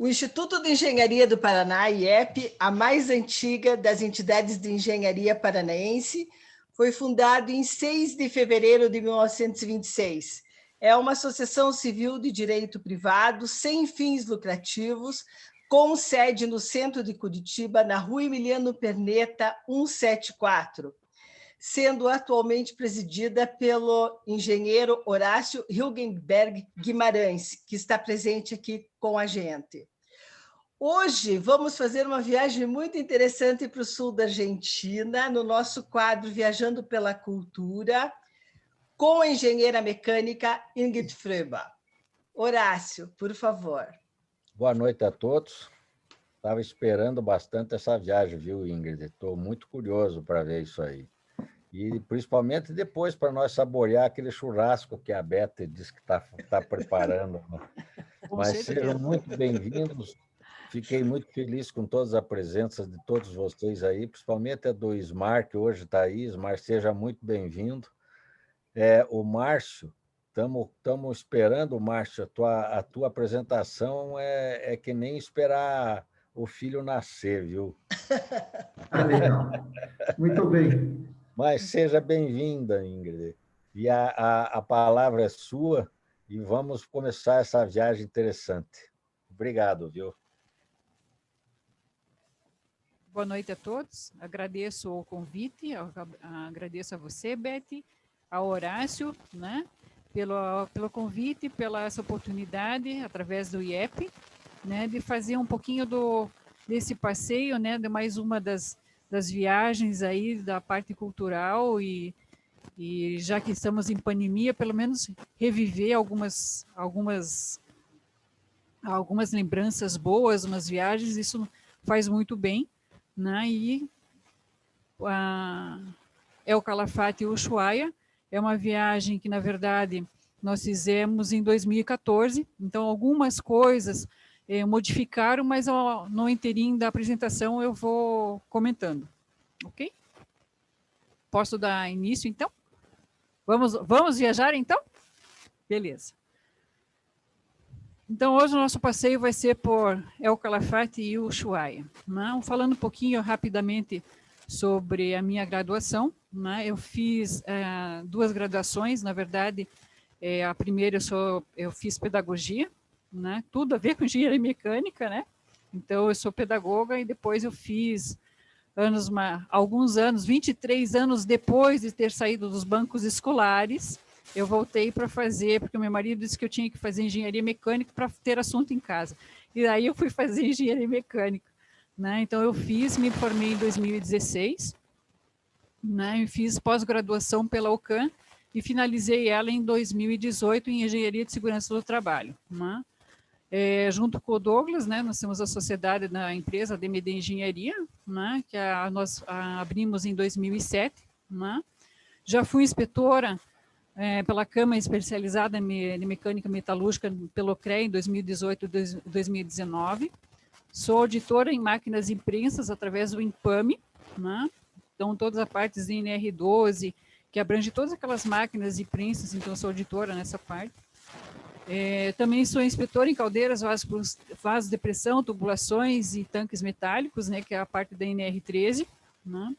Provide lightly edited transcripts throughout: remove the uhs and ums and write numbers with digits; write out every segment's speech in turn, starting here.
O Instituto de Engenharia do Paraná, IEP, a mais antiga das entidades de engenharia paranaense, foi fundado em 6 de fevereiro de 1926. É uma associação civil de direito privado, sem fins lucrativos, com sede no centro de Curitiba, na Rua Emiliano Perneta, 174, sendo atualmente presidida pelo engenheiro Horácio Hilgenberg Guimarães, que está presente aqui com a gente. Hoje vamos fazer uma viagem muito interessante para o sul da Argentina, no nosso quadro Viajando pela Cultura, com a engenheira mecânica Ingrid Fröba. Horácio, por favor. Boa noite a todos. Estava esperando bastante essa viagem, viu, Ingrid? Estou muito curioso para ver isso aí. E principalmente depois para nós saborear aquele churrasco que a Beth disse que está preparando. Mas sejam muito bem-vindos. Fiquei muito feliz com todas as presenças de todos vocês aí, principalmente a do Ismar, que hoje está aí. Ismar, seja muito bem-vindo. O Márcio, estamos esperando, Márcio, a tua apresentação é que nem esperar o filho nascer, viu? Ah, legal. Muito bem. Mas seja bem-vinda, Ingrid. E a palavra é sua e vamos começar essa viagem interessante. Obrigado, viu? Boa noite a todos. Agradeço o convite, agradeço a você, Beth, ao Horácio, né, pelo convite, pela essa oportunidade, através do IEP, né, de fazer um pouquinho desse passeio, né, de mais uma das viagens aí da parte cultural e já que estamos em pandemia, pelo menos reviver algumas lembranças boas, umas viagens, isso faz muito bem, né? E El Calafate e Ushuaia é uma viagem que, na verdade, nós fizemos em 2014, então algumas coisas modificaram, mas no inteirinho da apresentação eu vou comentando, ok? Posso dar início, então? Vamos viajar, então? Beleza. Então, hoje o nosso passeio vai ser por El Calafate e Ushuaia. Né? Falando um pouquinho rapidamente sobre a minha graduação, né? Eu fiz 2 graduações, na verdade, a primeira eu fiz pedagogia, né? Tudo a ver com engenharia mecânica, né? Então, eu sou pedagoga e depois eu fiz alguns anos, 23 anos depois de ter saído dos bancos escolares, eu voltei para fazer, porque o meu marido disse que eu tinha que fazer engenharia mecânica para ter assunto em casa. E aí eu fui fazer engenharia mecânica, né? Então eu me formei em 2016, né? E fiz pós-graduação pela UCAM e finalizei ela em 2018 em engenharia de segurança do trabalho, né? Junto com o Douglas, né, nós temos a sociedade da empresa DMD Engenharia, né, que nós abrimos em 2007. Né? Já fui inspetora pela Câmara Especializada de Mecânica Metalúrgica pelo CREA em 2018 e 2019. Sou auditora em máquinas e imprensas através do INPAME, né? Então todas as partes de NR12, que abrange todas aquelas máquinas e imprensas, então sou auditora nessa parte. Também sou inspetora em caldeiras, vasos de pressão, tubulações e tanques metálicos, né, que é a parte da NR13. Né?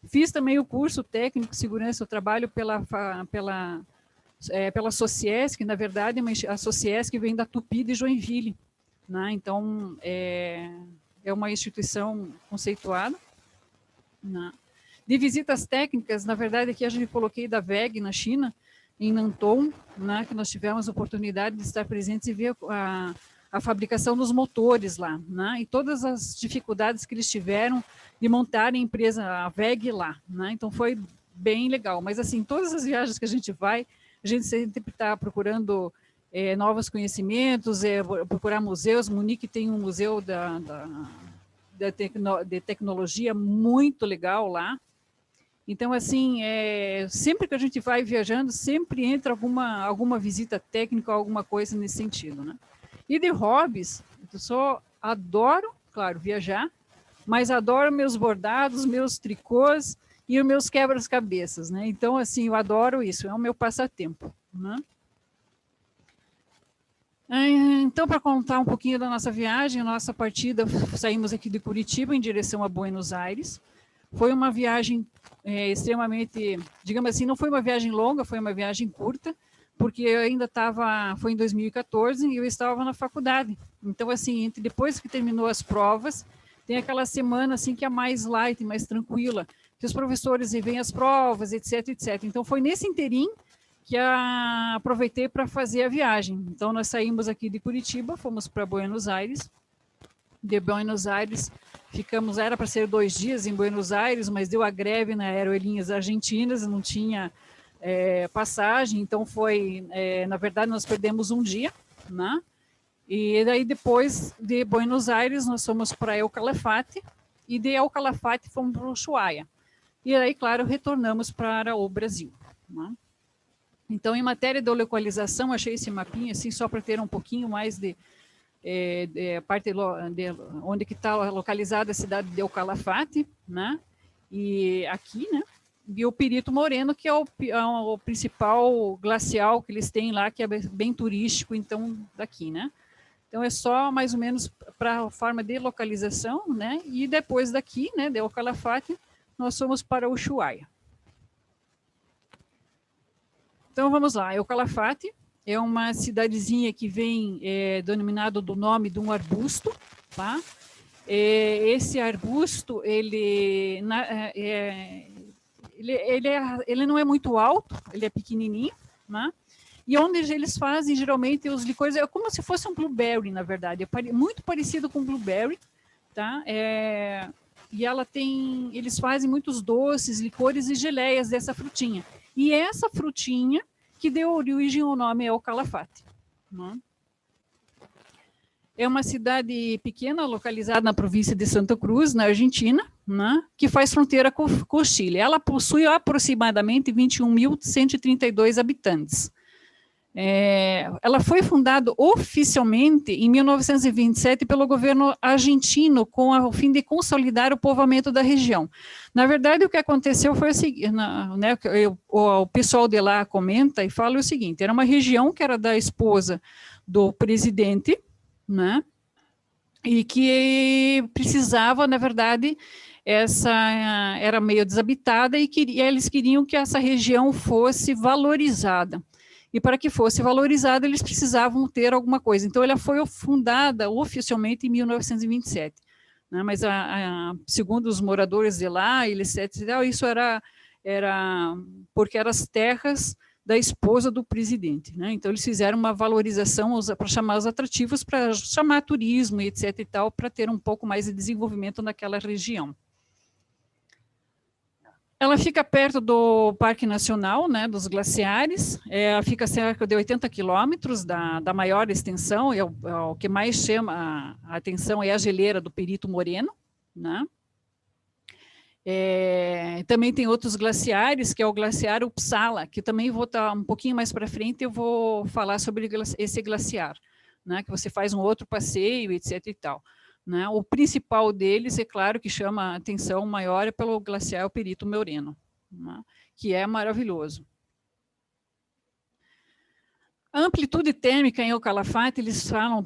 Fiz também o curso técnico de segurança do trabalho pela Sociesc, que na verdade a Sociesc vem da Tupi de Joinville. Né? Então, é uma instituição conceituada. Né? De visitas técnicas, na verdade, aqui a gente coloquei da WEG na China, em Nantong, né, que nós tivemos a oportunidade de estar presentes e ver a fabricação dos motores lá, né, e todas as dificuldades que eles tiveram de montar a empresa, a WEG lá, né, então foi bem legal. Mas assim, todas as viagens que a gente vai, a gente sempre está procurando novos conhecimentos, procurar museus. Munique tem um museu de tecnologia muito legal lá. Então, assim, sempre que a gente vai viajando, sempre entra alguma visita técnica, alguma coisa nesse sentido, né? E de hobbies, eu adoro, claro, viajar, mas adoro meus bordados, meus tricôs e os meus quebra-cabeças, né? Então, assim, eu adoro isso, é o meu passatempo, né? Então, para contar um pouquinho da nossa viagem, nossa partida, saímos aqui de Curitiba em direção a Buenos Aires. Foi uma viagem extremamente, digamos assim, não foi uma viagem longa, foi uma viagem curta, porque eu ainda estava, foi em 2014 e eu estava na faculdade. Então, assim, depois que terminou as provas, tem aquela semana assim que é mais light, mais tranquila, que os professores veem as provas, etc, etc. Então, foi nesse interim que aproveitei para fazer a viagem. Então, nós saímos aqui de Curitiba, fomos para Buenos Aires. De Buenos Aires, ficamos, era para ser 2 dias em Buenos Aires, mas deu a greve na Aerolíneas Argentinas, não tinha passagem, então foi, na verdade, nós perdemos um dia, né? E daí, depois de Buenos Aires, nós fomos para El Calafate, e de El Calafate fomos para Ushuaia. E aí, claro, retornamos para o Brasil, né? Então, em matéria de localização, achei esse mapinha, assim, só para ter um pouquinho mais de parte de onde que está localizada a cidade de El Calafate, né? E aqui, né? E o Perito Moreno, que é o principal glacial que eles têm lá, que é bem turístico, então, daqui, né? Então, é só mais ou menos para a forma de localização, né? E depois daqui, né, de El Calafate, nós fomos para Ushuaia. Então, vamos lá. El Calafate é uma cidadezinha que vem denominado do nome de um arbusto, tá? Esse arbusto, ele não é muito alto, ele é pequenininho, né? E onde eles fazem, geralmente, os licores, é como se fosse um blueberry, na verdade, é muito parecido com blueberry, tá? E eles fazem muitos doces, licores e geleias dessa frutinha. E essa frutinha que deu origem ao nome El Calafate, né? É uma cidade pequena, localizada na província de Santa Cruz, na Argentina, né? Que faz fronteira com o Chile. Ela possui aproximadamente 21.132 habitantes. Ela foi fundada oficialmente em 1927 pelo governo argentino, com o fim de consolidar o povoamento da região. Na verdade, o que aconteceu foi o seguinte, né, o pessoal de lá comenta e fala o seguinte: era uma região que era da esposa do presidente, né, e que precisava, na verdade, era meio desabitada e eles queriam que essa região fosse valorizada. E para que fosse valorizada, eles precisavam ter alguma coisa. Então, ela foi fundada oficialmente em 1927. Né? Mas, segundo os moradores de lá, isso era porque eram as terras da esposa do presidente. Né? Então, eles fizeram uma valorização para chamar os atrativos, para chamar turismo, etc. e tal, para ter um pouco mais de desenvolvimento naquela região. Ela fica perto do Parque Nacional, né, dos Glaciares, fica cerca de 80 quilômetros da maior extensão, o que mais chama a atenção é a geleira do Perito Moreno, né? Também tem outros glaciares, que é o glaciar Uppsala, que também vou estar um pouquinho mais para frente, eu vou falar sobre esse glaciar, né, que você faz um outro passeio, etc. e tal. Né? O principal deles, é claro, que chama a atenção maior é pelo glaciar Perito Moreno, né? Que é maravilhoso. A amplitude térmica em El Calafate, eles falam,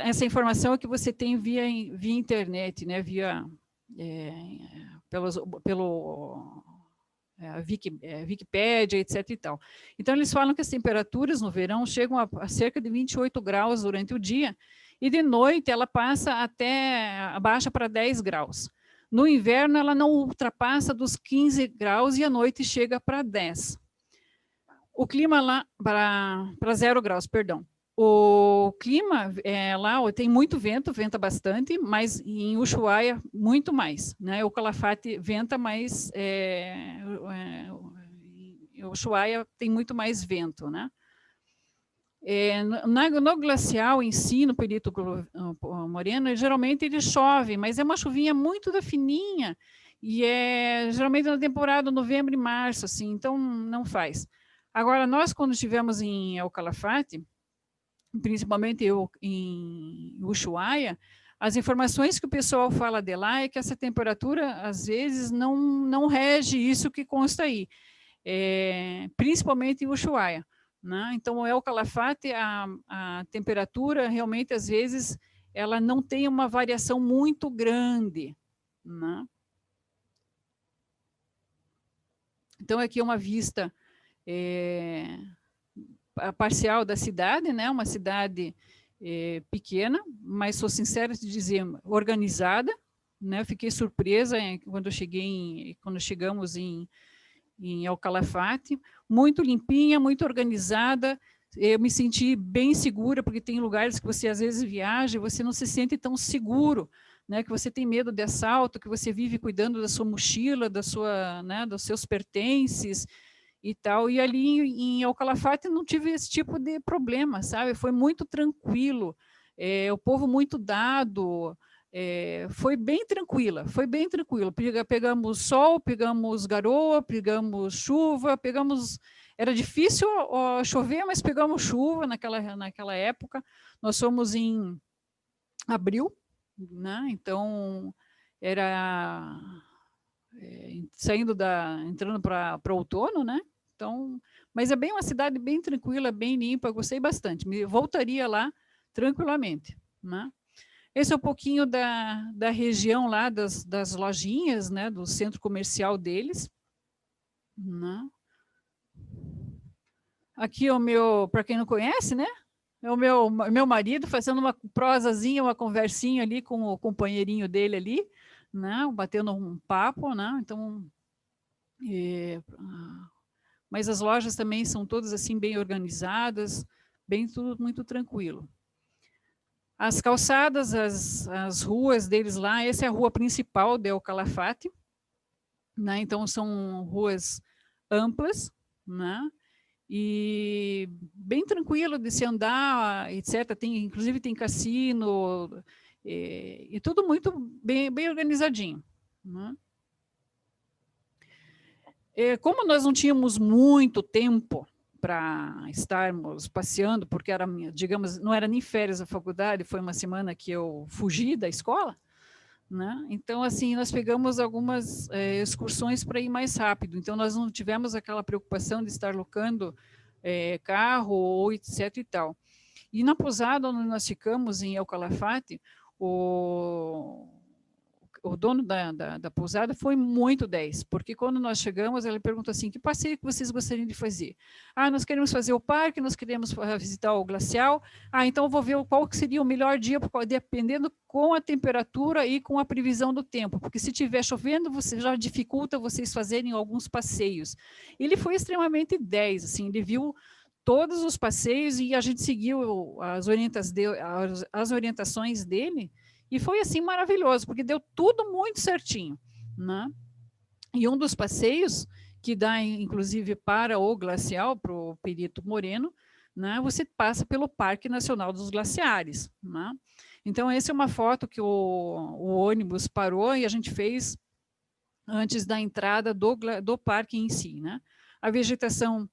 essa informação é que você tem via internet, né? Pelo Wikipédia, etc. e tal. Então, eles falam que as temperaturas no verão chegam a cerca de 28 graus durante o dia, e de noite ela baixa para 10 graus. No inverno, ela não ultrapassa dos 15 graus e à noite chega para 10. O clima lá, para 0 graus, perdão. O clima lá tem muito vento, venta bastante, mas em Ushuaia, muito mais. Né? O Calafate venta mais, Ushuaia tem muito mais vento, né? No glacial em si, no Perito Moreno, geralmente ele chove, mas é uma chuvinha muito fininha, e geralmente na temporada novembro e março, assim, então não faz. Agora, nós quando estivemos em El Calafate, principalmente eu em Ushuaia, as informações que o pessoal fala de lá é que essa temperatura, às vezes, não rege isso que consta aí, principalmente em Ushuaia. né? Então, El Calafate, a temperatura, realmente, às vezes, ela não tem uma variação muito grande, né? Então, aqui é uma vista parcial da cidade, né? Uma cidade pequena, mas sou sincera de dizer, organizada, né? Fiquei surpresa quando chegamos em El Calafate, muito limpinha, muito organizada. Eu me senti bem segura, porque tem lugares que você às vezes viaja e você não se sente tão seguro, né? Que você tem medo de assalto, que você vive cuidando da sua mochila, né? Dos seus pertences e tal. E ali em El Calafate não tive esse tipo de problema, sabe? Foi muito tranquilo, o povo muito dado. Foi bem tranquila, foi bem tranquilo. Pegamos sol, pegamos garoa, pegamos chuva, era difícil chover, mas pegamos chuva naquela época. Nós fomos em abril, né? Então era entrando para outono, né? Então, mas é bem uma cidade bem tranquila, bem limpa, gostei bastante. Me voltaria lá tranquilamente, né? Esse é um pouquinho da região lá, das lojinhas, né, do centro comercial deles, né? Aqui é o meu, para quem não conhece, né, é o meu marido fazendo uma prosazinha, uma conversinha ali com o companheirinho dele ali, né, batendo um papo, né, então... mas as lojas também são todas assim bem organizadas, tudo muito tranquilo. As calçadas, as ruas deles lá, essa é a rua principal de El Calafate, né? Então são ruas amplas, né? E bem tranquilo de se andar, etc. Inclusive tem cassino, e tudo muito bem organizadinho, né? Como nós não tínhamos muito tempo para estarmos passeando, porque era, digamos, não era nem férias da faculdade, foi uma semana que eu fugi da escola, né? Então, assim, nós pegamos algumas excursões para ir mais rápido. Então, nós não tivemos aquela preocupação de estar locando carro ou etc e tal. E na pousada onde nós ficamos, em El Calafate, o dono da pousada foi muito 10, porque quando nós chegamos, ele perguntou assim, que passeio que vocês gostariam de fazer? Ah, nós queremos fazer o parque, nós queremos visitar o glacial. Ah, então eu vou ver qual que seria o melhor dia, dependendo com a temperatura e com a previsão do tempo, porque se estiver chovendo, você já dificulta vocês fazerem alguns passeios. Ele foi extremamente 10, assim, ele viu todos os passeios e a gente seguiu as orientações dele. E foi assim maravilhoso, porque deu tudo muito certinho, né? E um dos passeios que dá, inclusive, para o glacial, para o Perito Moreno, né? Você passa pelo Parque Nacional dos Glaciares, né? Então, essa é uma foto que o ônibus parou e a gente fez antes da entrada do parque em si, né? A vegetação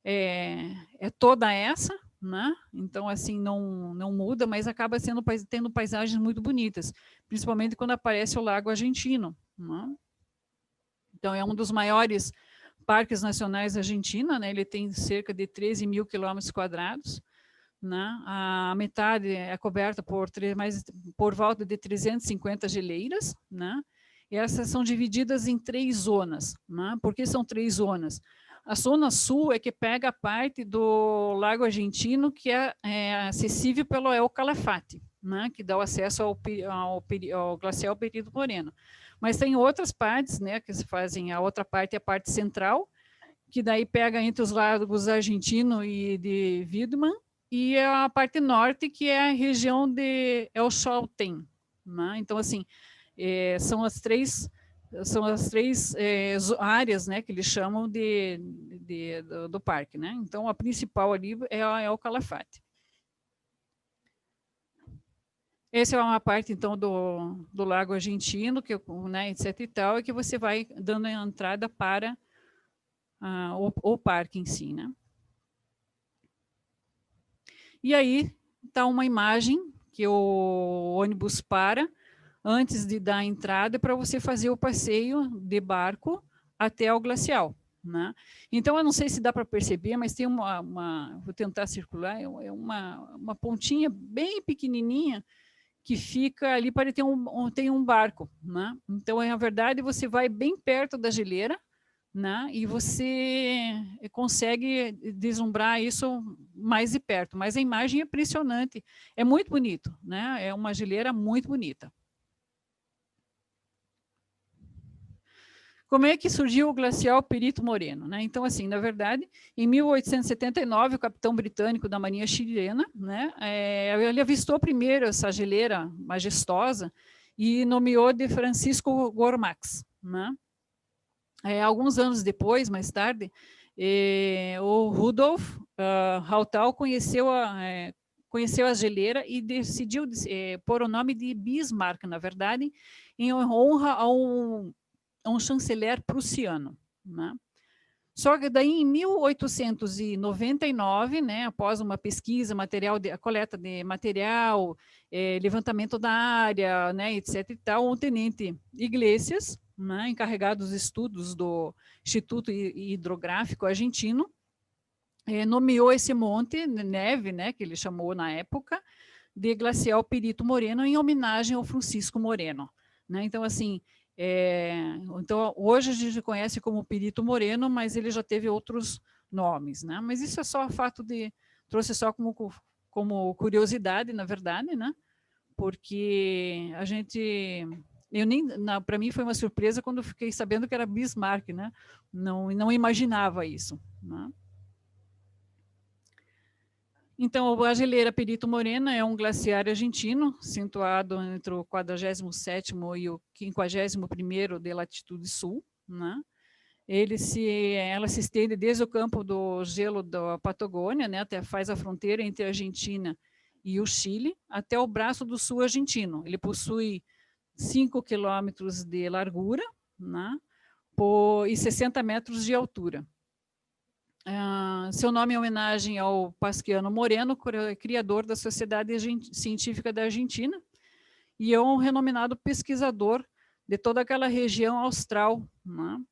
é toda essa, né? Então, assim, não muda, mas acaba tendo paisagens muito bonitas, principalmente quando aparece o Lago Argentino, né? Então, é um dos maiores parques nacionais da Argentina, né? Ele tem cerca de 13 mil quilômetros quadrados, né? A metade é coberta por volta de 350 geleiras, né? E essas são divididas em 3 zonas, né? Por que são 3 zonas? A zona sul é que pega a parte do Lago Argentino, que é acessível pelo El Calafate, né, que dá o acesso ao glacial Perito Moreno. Mas tem outras partes, né, que se fazem, a outra parte é a parte central, que daí pega entre os lagos Argentino e de Wiedmann, e a parte norte, que é a região de El Chaltén, né? Então, assim, são as três áreas, né, que eles chamam do parque, né? Então, a principal ali é o Calafate. Essa é uma parte, então, do Lago Argentino, né, etc e tal, e que você vai dando a entrada para o parque em si, né? E aí está uma imagem que o ônibus para antes de dar a entrada para você fazer o passeio de barco até o glacial, né? Então, eu não sei se dá para perceber, mas tem vou tentar circular, é uma pontinha bem pequenininha que fica ali para tem um barco, né? Então, na verdade, você vai bem perto da geleira, né? E você consegue deslumbrar isso mais de perto, mas a imagem é impressionante, é muito bonito, né? É uma geleira muito bonita. Como é que surgiu o glacial Perito Moreno, né? Então, assim, na verdade, em 1879, o capitão britânico da Marinha Chilena, né, ele avistou primeiro essa geleira majestosa e nomeou de Francisco Gormax, né? Alguns anos depois, mais tarde, o Rudolf Hautal conheceu a geleira e decidiu pôr o nome de Bismarck, na verdade, em honra a um chanceler prussiano, né? Só que daí, em 1899, né, após uma pesquisa, a coleta de material, levantamento da área, né, etc. e tal, o tenente Iglesias, né, encarregado dos estudos do Instituto Hidrográfico Argentino, nomeou esse monte neve, né, que ele chamou na época, de Glacial Perito Moreno, em homenagem ao Francisco Moreno, né? Então, assim, então, hoje a gente conhece como Perito Moreno, mas ele já teve outros nomes, né? Mas isso é só fato trouxe só como curiosidade, na verdade, né? Porque para mim foi uma surpresa quando eu fiquei sabendo que era Bismarck, né? Não imaginava isso, né? Então, a geleira Perito Moreno é um glaciar argentino, situado entre o 47º e o 51º de latitude sul, né? Ela se estende desde o campo do gelo da Patagônia, né, faz a fronteira entre a Argentina e o Chile, até o braço do sul argentino. Ele possui 5 quilômetros de largura, né, e 60 metros de altura. Seu nome é homenagem ao Pasquiano Moreno, criador da Sociedade Científica da Argentina, e é um renominado pesquisador de toda aquela região austral, né?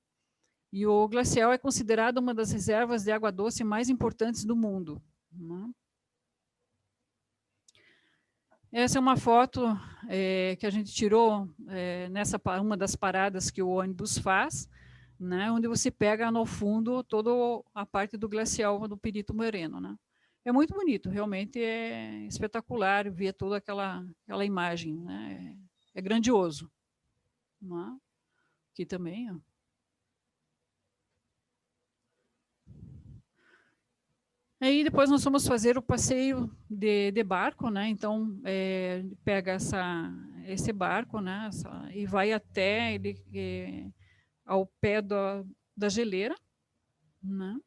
E o glacial é considerado uma das reservas de água doce mais importantes do mundo, né? Essa é uma foto que a gente tirou nessa uma das paradas que o ônibus faz, né, onde você pega no fundo toda a parte do glacial do Perito Moreno, né? É muito bonito, realmente é espetacular ver toda aquela imagem, né? É grandioso, né? Aqui também, ó. Aí depois nós vamos fazer o passeio de barco, né? Então pega esse barco, né? E vai até ao pé da geleira, né?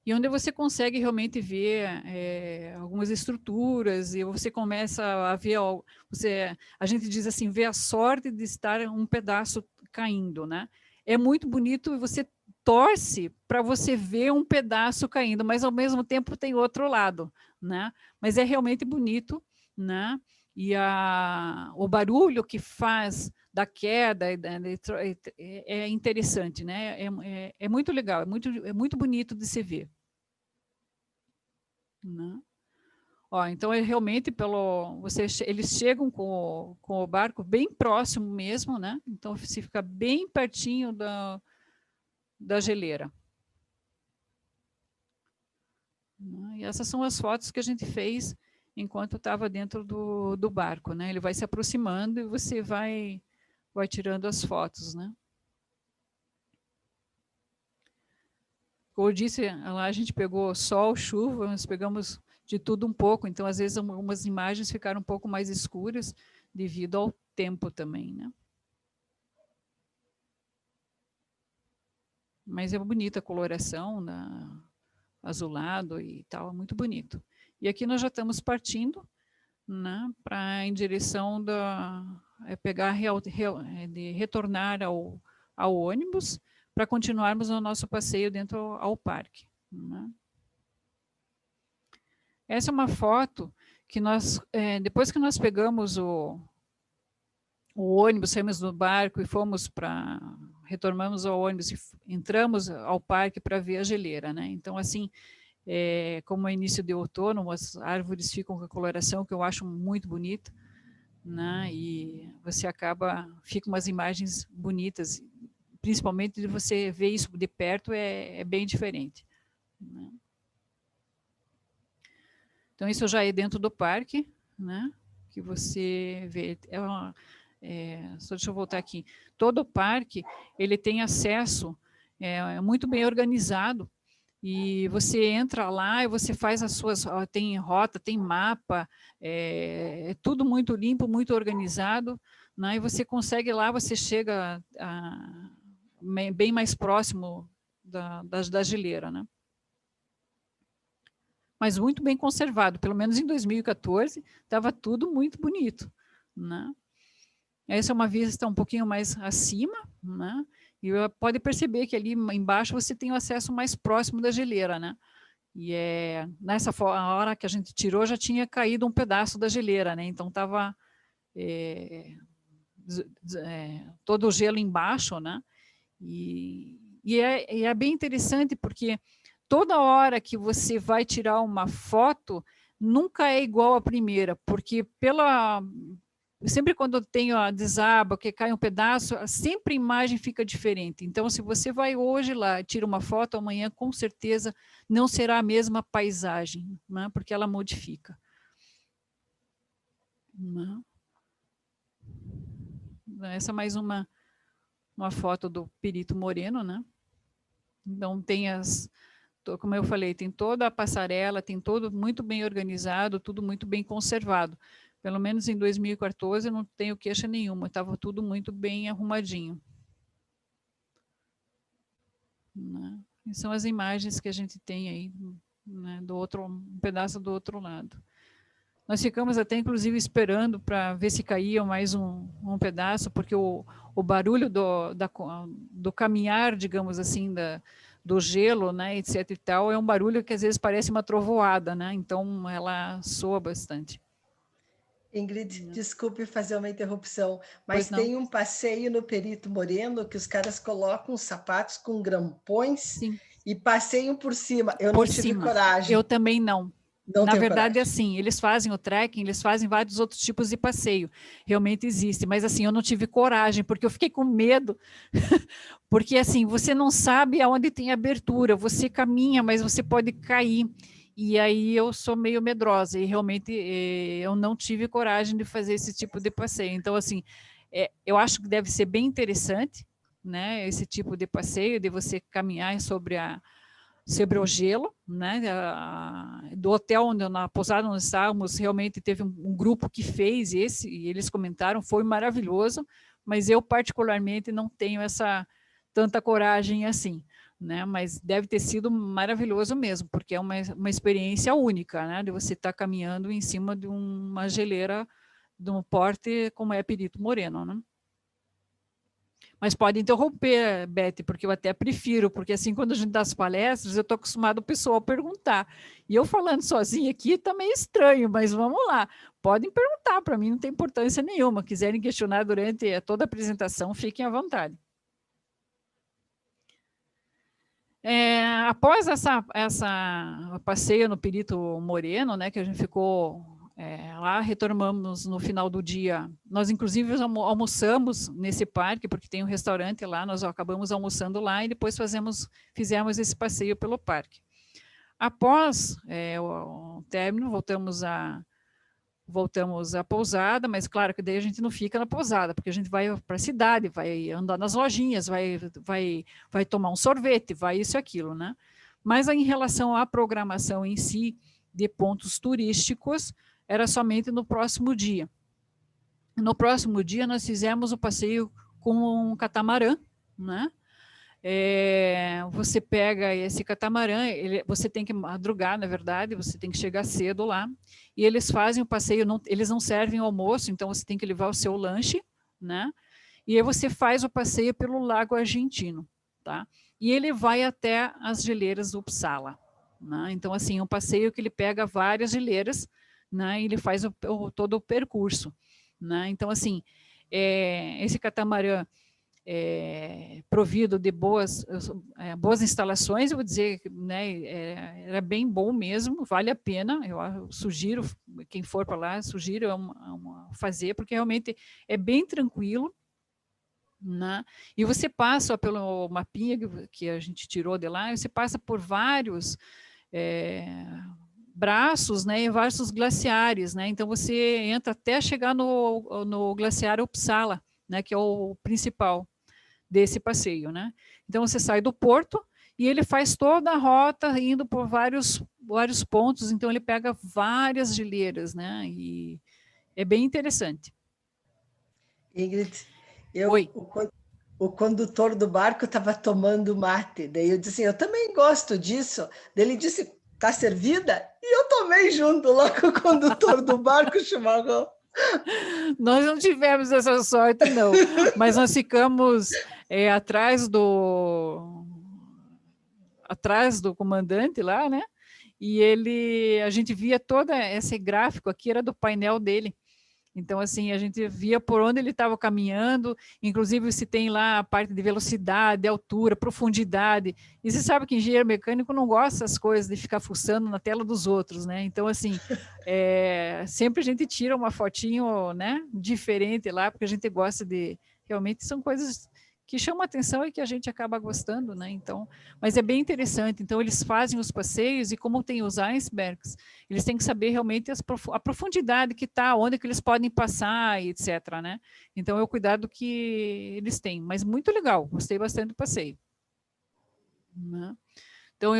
E onde você consegue realmente ver algumas estruturas, e você começa a ver, a gente diz assim, ver a sorte de estar um pedaço caindo, né? É muito bonito e você torce para você ver um pedaço caindo, mas ao mesmo tempo tem outro lado, né? Mas é realmente bonito, né? E o barulho que faz da queda é interessante, né? É muito legal, é muito bonito de se ver, né? Ó, então realmente eles chegam com o barco bem próximo mesmo, né? Então você fica bem pertinho da geleira. E essas são as fotos que a gente fez enquanto estava dentro do barco, né? Ele vai se aproximando e você vai tirando as fotos, né? Como eu disse, lá a gente pegou sol, chuva, nós pegamos de tudo um pouco, então às vezes algumas imagens ficaram um pouco mais escuras devido ao tempo também, né? Mas é bonita a coloração, azulado e tal, é muito bonito. E aqui nós já estamos partindo, né, em direção de retornar ao ônibus para continuarmos o nosso passeio dentro ao parque, né? Essa é uma foto que depois que nós pegamos o ônibus, saímos do barco e fomos retornamos ao ônibus e entramos ao parque para ver a geleira, né? Então, assim, como é início de outono, as árvores ficam com a coloração que eu acho muito bonita, né? E você fica umas imagens bonitas, principalmente de você ver isso de perto, é bem diferente, né? Então, isso já é dentro do parque, né? Que você vê, só deixa eu voltar aqui. Todo o parque, ele tem acesso, muito bem organizado, e você entra lá e você faz as suas, tem rota, tem mapa, é tudo muito limpo, muito organizado, né? E você consegue lá, você chega bem mais próximo da geleira, né? Mas muito bem conservado, pelo menos em 2014, estava tudo muito bonito, né? Essa é uma vista um pouquinho mais acima, né? E pode perceber que ali embaixo você tem o acesso mais próximo da geleira, né? E nessa hora que a gente tirou, já tinha caído um pedaço da geleira, né? Então estava todo o gelo embaixo, né? E é bem interessante porque toda hora que você vai tirar uma foto, nunca é igual à primeira, porque sempre quando tem a desaba, que cai um pedaço, sempre a imagem fica diferente. Então, se você vai hoje lá e tira uma foto, amanhã com certeza não será a mesma paisagem, né? Porque ela modifica. Não. Essa é mais uma foto do Perito Moreno, né? Então, tem como eu falei, tem toda a passarela, tem todo muito bem organizado, tudo muito bem conservado. Pelo menos em 2014 eu não tenho queixa nenhuma, estava tudo muito bem arrumadinho, né? E são as imagens que a gente tem aí, né, um pedaço do outro lado. Nós ficamos até, inclusive, esperando para ver se caía mais um pedaço, porque o barulho do caminhar, digamos assim, do gelo, né, etc e tal, é um barulho que às vezes parece uma trovoada, né? Então ela soa bastante. Ingrid, desculpe fazer uma interrupção, mas tem um passeio no Perito Moreno que os caras colocam os sapatos com grampões. Sim. E passeiam por cima. Eu não tive coragem. Eu também não. Na verdade, assim, eles fazem o trekking, eles fazem vários outros tipos de passeio. Realmente existe, mas assim, eu não tive coragem, porque eu fiquei com medo. Porque assim, você não sabe aonde tem abertura, você caminha, mas você pode cair. E aí eu sou meio medrosa e realmente eu não tive coragem de fazer esse tipo de passeio. Então, assim, eu acho que deve ser bem interessante, né, esse tipo de passeio, de você caminhar sobre o gelo, né, do hotel, na pousada onde estávamos, realmente teve um grupo que fez esse, e eles comentaram, foi maravilhoso, mas eu particularmente não tenho tanta coragem assim, né, mas deve ter sido maravilhoso mesmo, porque é uma experiência única, né, de você estar caminhando em cima de uma geleira de um porte como é Perito Moreno, né. Mas pode interromper, Beth, porque eu até prefiro, porque assim, quando a gente dá as palestras, eu estou acostumado o pessoal a perguntar. E eu falando sozinha aqui está meio estranho, mas vamos lá. Podem perguntar, para mim não tem importância nenhuma. Quiserem questionar durante toda a apresentação, fiquem à vontade. Após essa passeio no Perito Moreno, né, que a gente ficou lá, retornamos no final do dia. Nós, inclusive, almoçamos nesse parque, porque tem um restaurante lá, nós acabamos almoçando lá e depois fizemos esse passeio pelo parque. Após o término, voltamos à pousada, mas claro que daí a gente não fica na pousada, porque a gente vai para a cidade, vai andar nas lojinhas, vai tomar um sorvete, vai isso e aquilo, né? Mas em relação à programação em si, de pontos turísticos, era somente no próximo dia. No próximo dia, nós fizemos o passeio com um catamarã, né? Você pega esse catamarã, você tem que madrugar, na verdade, você tem que chegar cedo lá, e eles fazem o passeio, eles não servem almoço, então você tem que levar o seu lanche, né? E aí você faz o passeio pelo Lago Argentino, tá? E ele vai até as geleiras do Uppsala, né? Então, assim, é um passeio que ele pega várias geleiras, né? E ele faz todo o percurso, né? Então, assim, esse catamarã, provido de boas instalações, eu vou dizer, né, era bem bom mesmo, vale a pena, eu sugiro, quem for para lá, sugiro fazer, porque realmente é bem tranquilo, né? E você passa pelo mapinha que a gente tirou de lá, você passa por vários braços, né, e vários glaciares, né? Então você entra até chegar no glaciar Uppsala, né, que é o principal desse passeio, né? Então você sai do porto e ele faz toda a rota indo por vários pontos, então ele pega várias geleiras, né? E é bem interessante. Ingrid, Oi. O condutor do barco estava tomando mate, daí eu disse assim, eu também gosto disso. Daí ele disse, tá servida? E eu tomei junto lá com o condutor do barco, chimarrão. Nós não tivemos essa sorte, não, mas nós ficamos atrás do comandante lá, né? E a gente via todo esse gráfico aqui, era do painel dele. Então, assim, a gente via por onde ele estava caminhando, inclusive se tem lá a parte de velocidade, altura, profundidade. E você sabe que engenheiro mecânico não gosta dessas coisas de ficar fuçando na tela dos outros, né? Então, assim, sempre a gente tira uma fotinho, né, diferente lá, porque a gente gosta de... Realmente são coisas que chamam a atenção e que a gente acaba gostando, né? Então, mas é bem interessante. Então, eles fazem os passeios e como tem os icebergs, eles têm que saber realmente a profundidade que está, onde que eles podem passar, etc., né? Então, é o cuidado que eles têm. Mas muito legal, gostei bastante do passeio. Né? Então,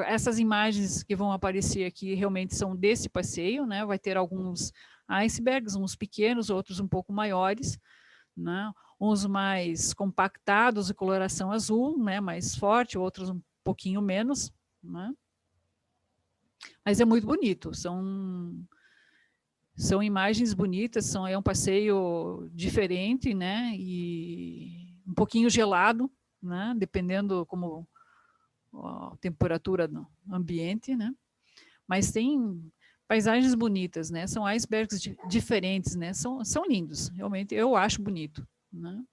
essas imagens que vão aparecer aqui realmente são desse passeio, né? Vai ter alguns icebergs, uns pequenos, outros um pouco maiores, né? Uns mais compactados de coloração azul, né, mais forte, outros um pouquinho menos, né? Mas é muito bonito, são imagens bonitas, é um passeio diferente, né, e um pouquinho gelado, né, dependendo como a temperatura do ambiente, né, mas tem paisagens bonitas, né, são icebergs diferentes, né, são lindos, realmente eu acho bonito. Né?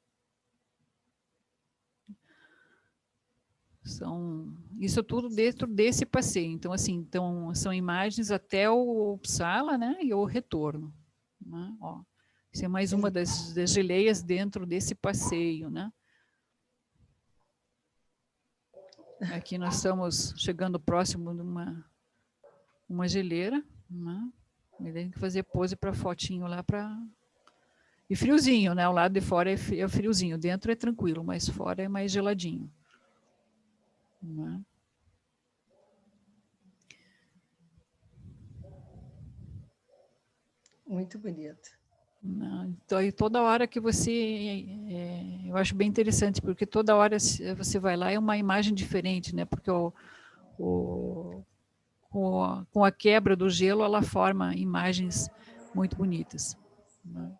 Isso tudo dentro desse passeio. Então, assim, são imagens até o Uppsala, né? E o retorno. Né? Ó, isso é mais uma das geleias dentro desse passeio, né? Aqui nós estamos chegando próximo de uma geleira, né? E tem que fazer pose para fotinho lá para... E friozinho, né? O lado de fora é friozinho, dentro é tranquilo, mas fora é mais geladinho. Né? Muito bonito. Então, e toda hora que eu acho bem interessante, porque toda hora você vai lá é uma imagem diferente, né? Porque com a quebra do gelo, ela forma imagens muito bonitas. Né?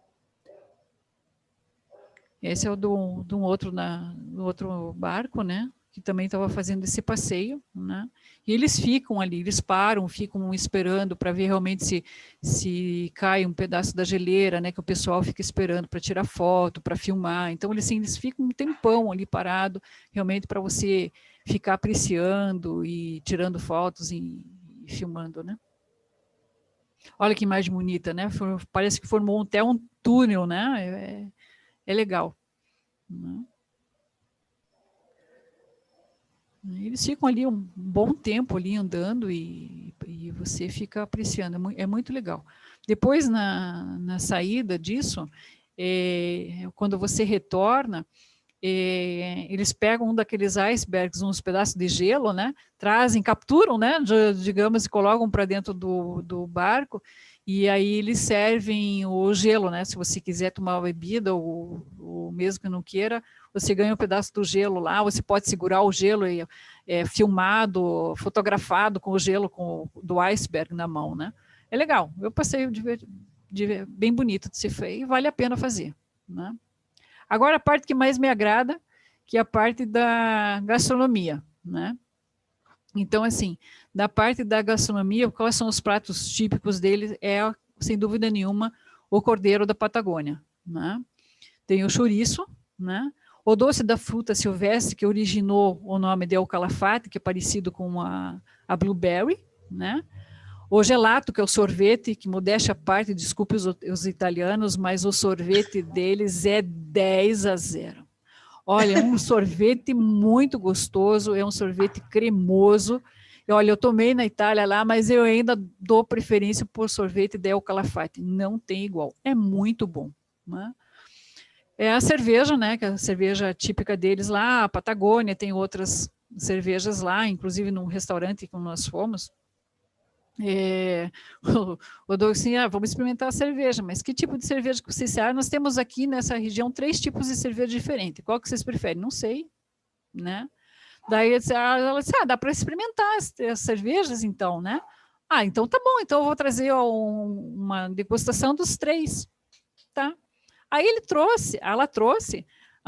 Esse é o do outro barco, né? Que também estava fazendo esse passeio, né? E eles ficam ali, eles param, ficam esperando para ver realmente se cai um pedaço da geleira, né? Que o pessoal fica esperando para tirar foto, para filmar. Então, eles ficam um tempão ali parado, realmente para você ficar apreciando e tirando fotos e filmando, né? Olha que imagem bonita, né? Parece que formou até um túnel, né? É legal. Né? Eles ficam ali um bom tempo ali andando e você fica apreciando, é muito legal. Depois, na saída disso, quando você retorna, eles pegam um daqueles icebergs, uns pedaços de gelo, né? Trazem, capturam, né? Digamos, e colocam para dentro do barco, e aí eles servem o gelo, né? Se você quiser tomar uma bebida, ou mesmo que não queira, você ganha um pedaço do gelo lá, você pode segurar o gelo e filmado, fotografado com o gelo do iceberg na mão, né? É legal, eu passei bem bonito de se fazer e vale a pena fazer, né? Agora a parte que mais me agrada, que é a parte da gastronomia, né? Então, assim, da parte da gastronomia, quais são os pratos típicos deles? Sem dúvida nenhuma, o cordeiro da Patagônia, né? Tem o chouriço, né? O doce da fruta silvestre, que originou o nome de El Calafate, que é parecido com a blueberry, né? O gelato, que é o sorvete, que modéstia à parte, desculpe os italianos, mas o sorvete deles é 10-0. Olha, é um sorvete muito gostoso, é um sorvete cremoso. E, olha, eu tomei na Itália lá, mas eu ainda dou preferência por sorvete de El Calafate. Não tem igual, é muito bom, né? É a cerveja, né, que é a cerveja típica deles lá, a Patagônia, tem outras cervejas lá, inclusive num restaurante que nós fomos. O Douglas assim, vamos experimentar a cerveja, mas que tipo de cerveja que vocês querem? Nós temos aqui nessa região 3 tipos de cerveja diferentes, qual que vocês preferem? Não sei, né? Daí ela disse, dá para experimentar as cervejas então, né? Então tá bom, então eu vou trazer uma degustação dos 3, tá? Aí ela trouxe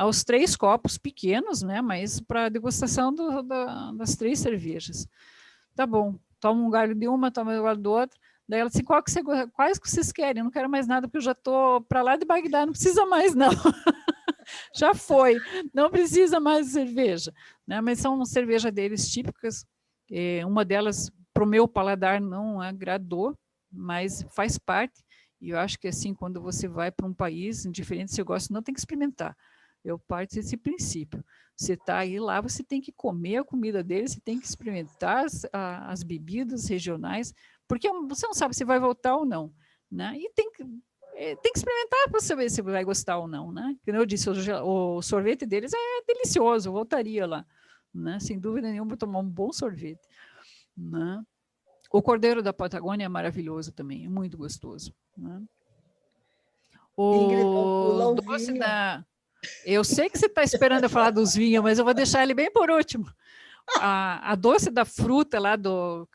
os 3 copos pequenos, né? Mas para degustação das 3 cervejas. Tá bom, toma um galho de uma, toma um galho do outro. Daí ela disse, quais que vocês querem? Eu não quero mais nada, porque eu já estou para lá de Bagdá, não precisa mais não. Já foi, não precisa mais de cerveja, né? Mas são cervejas deles típicas. Uma delas, para o meu paladar, não agradou, mas faz parte. E eu acho que assim, quando você vai para um país, indiferente se eu gosto, não tem que experimentar. Eu parto desse princípio. Você está aí lá, você tem que comer a comida deles, você tem que experimentar as bebidas regionais, porque você não sabe se vai voltar ou não, né? E tem que experimentar para saber se vai gostar ou não, né? Como eu disse, o sorvete deles é delicioso, eu voltaria lá, né? Sem dúvida nenhuma, para tomar um bom sorvete, né? O cordeiro da Patagônia é maravilhoso também, é muito gostoso, né? Ingrid, não pula O o doce vinho. Eu sei que você está esperando eu falar dos vinhos, mas eu vou deixar ele bem por último. A doce da fruta lá,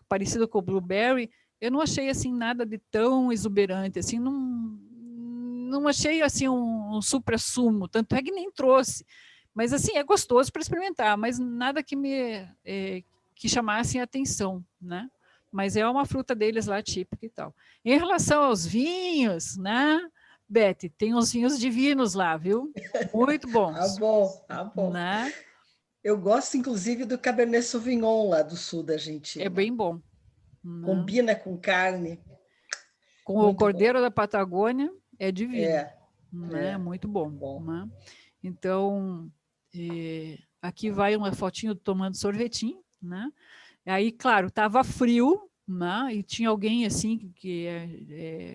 parecido com o blueberry, eu não achei assim nada de tão exuberante, assim, não achei assim um supra-sumo, tanto é que nem trouxe. Mas assim, é gostoso para experimentar, mas nada que que chamasse a atenção, né? Mas é uma fruta deles lá típica e tal. Em relação aos vinhos, né, Beth, tem uns vinhos divinos lá, viu? Muito bons. Bom. Né? Eu gosto, inclusive, do Cabernet Sauvignon lá do sul da É Argentina. bem bom. Né? Combina com carne. Com o cordeiro da Patagônia, é divino. É muito bom. Né? Então, aqui vai uma fotinho tomando sorvetinho, né? Aí, claro, estava frio, né? E tinha alguém assim que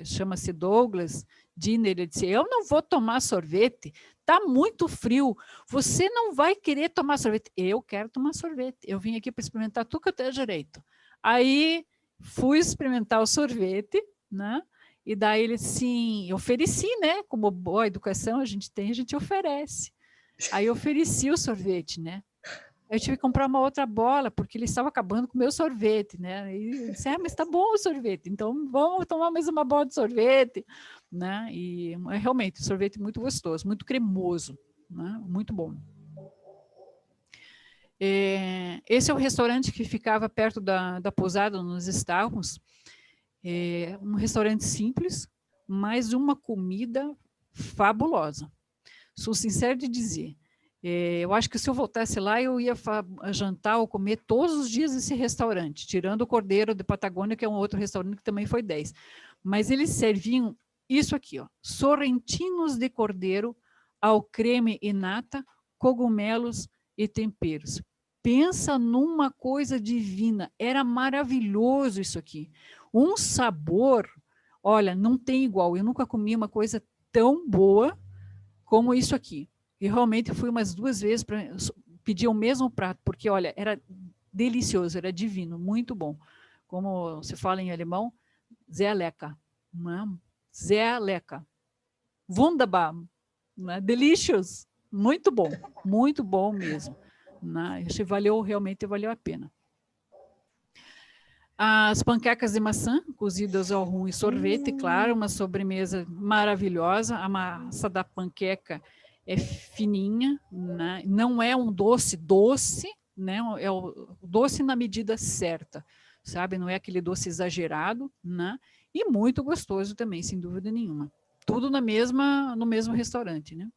chama-se Douglas Diner, ele disse, eu não vou tomar sorvete, tá muito frio, você não vai querer tomar sorvete. Eu quero tomar sorvete, eu vim aqui para experimentar tudo que eu tenho direito. Aí fui experimentar o sorvete, né? E daí ele assim, ofereci, né? Como boa educação a gente oferece. Aí eu ofereci o sorvete, né? Eu tive que comprar uma outra bola, porque ele estava acabando com o meu sorvete, né? E eu disse, mas tá bom o sorvete, então vamos tomar mais uma bola de sorvete, né? E realmente, sorvete muito gostoso, muito cremoso, né? Muito bom. Esse é o restaurante que ficava perto da pousada onde nós estávamos. Um restaurante simples, mas uma comida fabulosa. Sou sincera de dizer. Eu acho que se eu voltasse lá, eu ia jantar ou comer todos os dias nesse restaurante, tirando o Cordeiro de Patagônia, que é um outro restaurante que também foi 10. Mas eles serviam isso aqui, ó, sorrentinos de cordeiro ao creme e nata, cogumelos e temperos. Pensa numa coisa divina, era maravilhoso isso aqui. Um sabor, olha, não tem igual, eu nunca comi uma coisa tão boa como isso aqui. E realmente fui umas 2 vezes para pedir o mesmo prato, porque, olha, era delicioso, era divino, muito bom. Como se fala em alemão, sehr lecker. Sehr lecker. Wunderbar. Delicious. Muito bom mesmo. Acho que realmente valeu a pena. As panquecas de maçã, cozidas ao rum e sorvete, claro, uma sobremesa maravilhosa. A massa da panqueca é fininha, né? Não é um doce, né? É o doce na medida certa, sabe? Não é aquele doce exagerado, né? E muito gostoso também, sem dúvida nenhuma. Tudo no mesmo restaurante, né?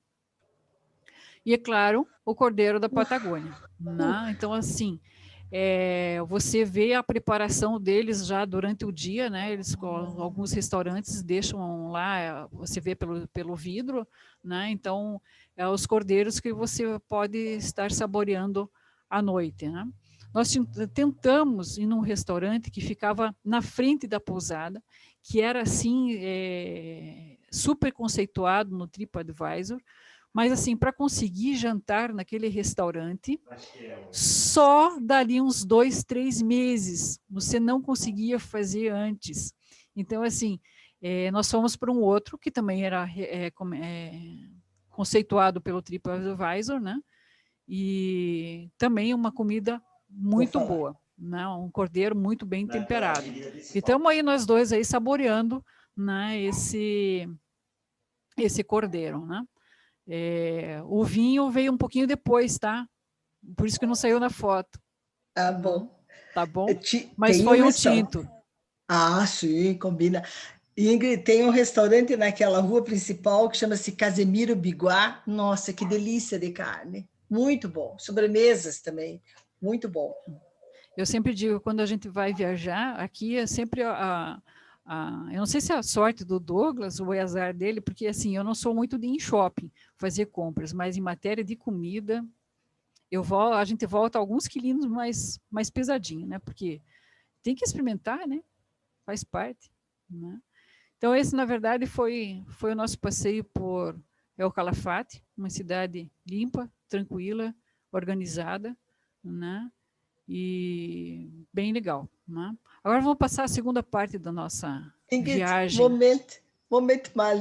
E, é claro, o cordeiro da Patagônia. Né? Então, assim, você vê a preparação deles já durante o dia, né? Eles, alguns restaurantes deixam lá, você vê pelo vidro, né? Então, os cordeiros que você pode estar saboreando à noite, né? Nós tentamos ir num restaurante que ficava na frente da pousada, que era assim, super conceituado no TripAdvisor, mas assim, para conseguir jantar naquele restaurante, só dali uns 2, 3 meses, você não conseguia fazer antes. Então, assim, nós fomos para um outro, que também era conceituado pelo TripAdvisor, né? E também uma comida muito boa, né? Um cordeiro muito bem temperado. E estamos aí nós dois aí saboreando, né, esse cordeiro, né? O vinho veio um pouquinho depois, tá? Por isso que não saiu na foto. Ah, bom. Tá bom? Mas Tem foi um tinto. Ah, sim, combina. Ingrid, tem um restaurante naquela rua principal que chama-se Casemiro Biguá. Nossa, que delícia de carne. Muito bom. Sobremesas também. Muito bom. Eu sempre digo, quando a gente vai viajar, aqui é sempre eu não sei se é a sorte do Douglas ou é azar dele, porque assim, eu não sou muito de ir em shopping fazer compras, mas em matéria de comida, a gente volta alguns quilinhos mais pesadinho, né? Porque tem que experimentar, né? Faz parte, né? Então, esse, na verdade, foi o nosso passeio por El Calafate, uma cidade limpa, tranquila, organizada, né? E bem legal, né? Agora vamos passar a segunda parte da nossa viagem. Momento mal.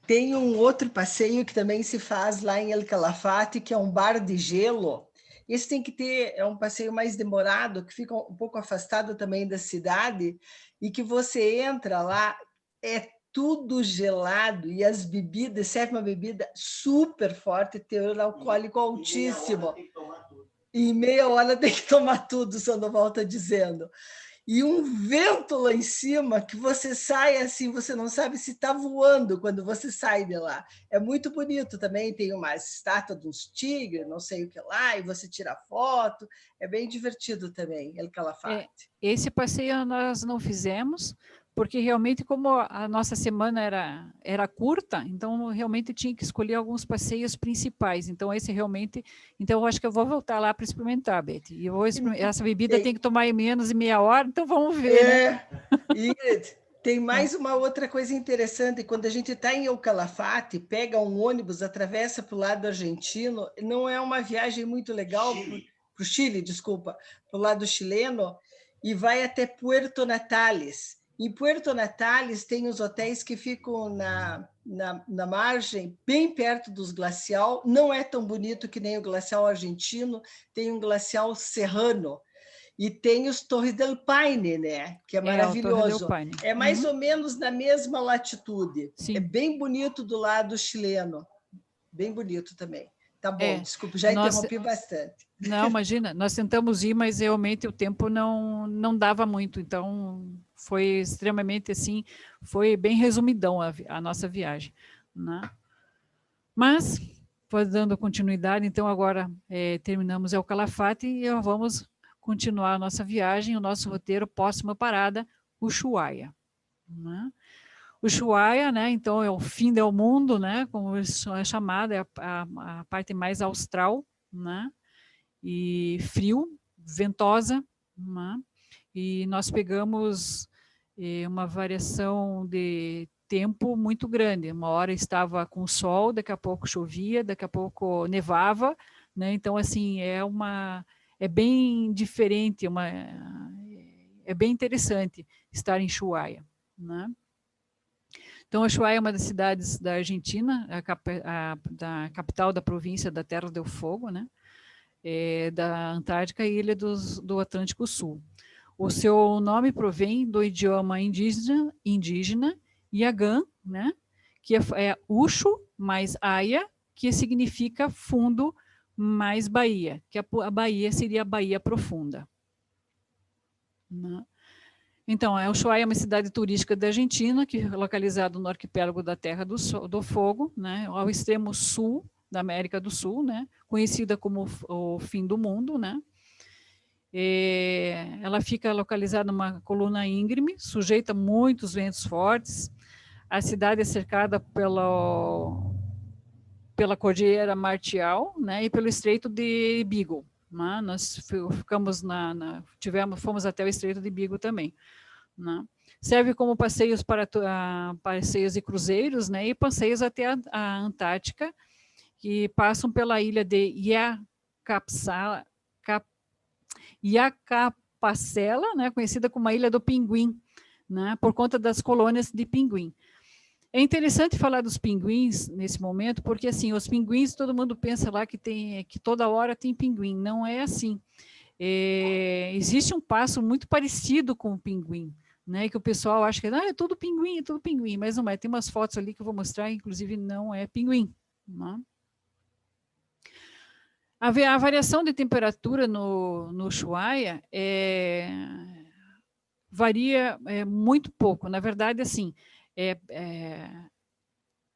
Tem um outro passeio que também se faz lá em El Calafate, que é um bar de gelo. Esse tem que ter, é um passeio mais demorado, que fica um pouco afastado também da cidade, e que você entra lá, é tudo gelado, e as bebidas, serve uma bebida super forte, teor alcoólico altíssimo. Em meia hora tem que tomar tudo, Sandoval está dizendo. E um vento lá em cima que você sai assim, você não sabe se está voando quando você sai de lá. É muito bonito também, tem uma estátua de uns tigres, não sei o que lá, e você tira foto, é bem divertido também, El Calafate. Esse passeio nós não fizemos, porque realmente como a nossa semana era curta, então realmente tinha que escolher alguns passeios principais. Então esse realmente, então eu acho que eu vou voltar lá para experimentar, Beth. E essa bebida tem que tomar em menos de meia hora, então vamos ver, né? Ingrid, tem mais uma outra coisa interessante. Quando a gente está em El Calafate, pega um ônibus, atravessa para o lado argentino, não é uma viagem muito legal para o Chile, desculpa, para o lado chileno, e vai até Puerto Natales. Em Puerto Natales tem os hotéis que ficam na margem, bem perto dos glacial. Não é tão bonito que nem o glacial argentino, tem um glacial serrano. E tem os Torres del Paine, né? Que é maravilhoso. É mais ou menos na mesma latitude. Sim. É bem bonito do lado chileno. Bem bonito também. Tá bom, desculpa, já interrompi bastante. Não, imagina, nós tentamos ir, mas realmente o tempo não dava muito, então foi extremamente assim, foi bem resumidão a nossa viagem, né? Mas, dando continuidade, então agora terminamos El Calafate e vamos continuar a nossa viagem, o nosso roteiro, próxima parada, Ushuaia, né? Ushuaia, né, então é o fim do mundo, né, como é chamado, é a parte mais austral, né, e frio, ventosa, né, e nós pegamos uma variação de tempo muito grande, uma hora estava com sol, daqui a pouco chovia, daqui a pouco nevava, né, então assim, é bem diferente, é bem interessante estar em Ushuaia, né. Então, Ushuaia é uma das cidades da Argentina, da capital da província da Terra del Fogo, né? Da Antártica e ilha do Atlântico Sul. O seu nome provém do idioma indígena Yagán, né? Que é Ushu mais Aia, que significa fundo mais baía, que a baía seria a Baía Profunda, né? Então, Ushuaia é uma cidade turística da Argentina, que é localizada no arquipélago da Terra do Fogo, né, ao extremo sul da América do Sul, né? Conhecida como o fim do mundo, né? Ela fica localizada numa coluna íngreme, sujeita a muitos ventos fortes. A cidade é cercada pela Cordilheira Marcial, né, e pelo Estreito de Beagle. Né? Nós ficamos fomos até o Estreito de Beagle também. Né? Serve como passeios para passeios e cruzeiros, né, e passeios até a Antártica, que passam pela ilha de Iacapacela, né, conhecida como a Ilha do Pinguim, né, por conta das colônias de pinguim. É interessante falar dos pinguins nesse momento, porque assim, os pinguins, todo mundo pensa lá que toda hora tem pinguim. Não é assim. Existe um passo muito parecido com o pinguim, né? Que o pessoal acha que é tudo pinguim, mas não é. Tem umas fotos ali que eu vou mostrar, inclusive não é pinguim. Né? A variação de temperatura no Ushuaia varia muito pouco. Na verdade, assim,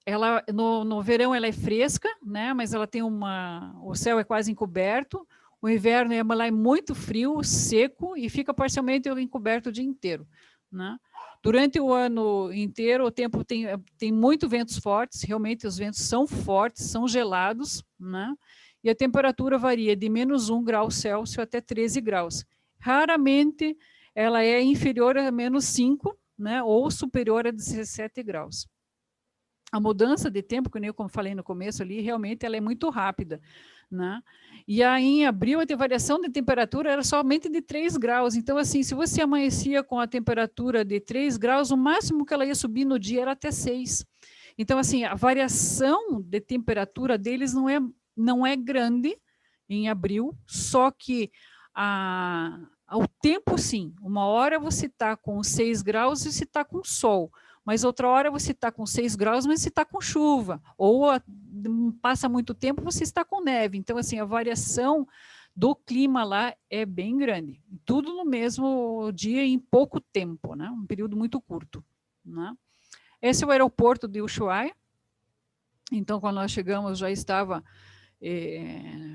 ela no verão ela é fresca, né? Mas ela tem o céu é quase encoberto. O inverno lá é muito frio, seco e fica parcialmente encoberto o dia inteiro, né? Durante o ano inteiro o tempo tem muito ventos fortes. Realmente os ventos são fortes, são gelados, né? E a temperatura varia de -1 grau Celsius até 13 graus. Raramente ela é inferior a -5, né, ou superior a 17 graus. A mudança de tempo, como eu falei no começo ali, realmente ela é muito rápida. Né? E aí em abril a variação de temperatura era somente de 3 graus. Então, assim, se você amanhecia com a temperatura de 3 graus, o máximo que ela ia subir no dia era até 6. Então, assim, a variação de temperatura deles não é grande em abril, só que ao tempo, sim. Uma hora você está com 6 graus e você está com sol, mas outra hora você está com 6 graus, mas você está com chuva, ou passa muito tempo, você está com neve. Então, assim, a variação do clima lá é bem grande. Tudo no mesmo dia, em pouco tempo, né? Um período muito curto. Né? Esse é o aeroporto de Ushuaia. Então, quando nós chegamos, já estava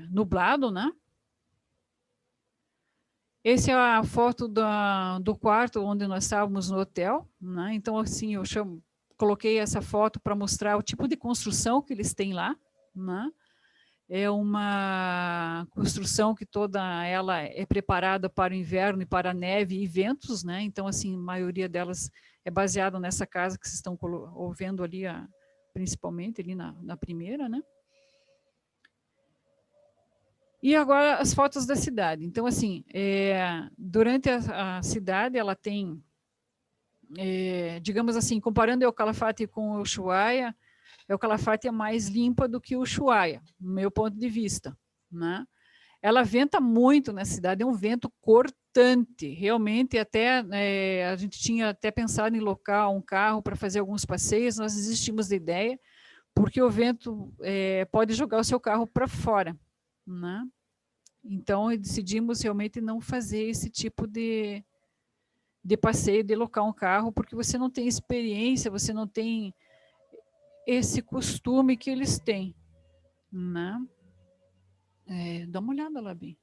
nublado, né? Essa é a foto do quarto onde nós estávamos no hotel, né? Então, assim, coloquei essa foto para mostrar o tipo de construção que eles têm lá, né? É uma construção que toda ela é preparada para o inverno e para a neve e ventos, né? Então, assim, a maioria delas é baseada nessa casa que vocês estão vendo ali, principalmente ali na primeira, né? E agora as fotos da cidade. Então, assim, durante a cidade, ela tem, digamos assim, comparando o Calafate com o Ushuaia, o Calafate é mais limpa do que o Ushuaia, no meu ponto de vista. Né? Ela venta muito na cidade, é um vento cortante. Realmente, até a gente tinha até pensado em locar um carro para fazer alguns passeios, nós desistimos da ideia, porque o vento pode jogar o seu carro para fora. Né? Então, decidimos realmente não fazer esse tipo de passeio, de locar um carro, porque você não tem experiência, você não tem esse costume que eles têm. Né? Dá uma olhada lá, Bim.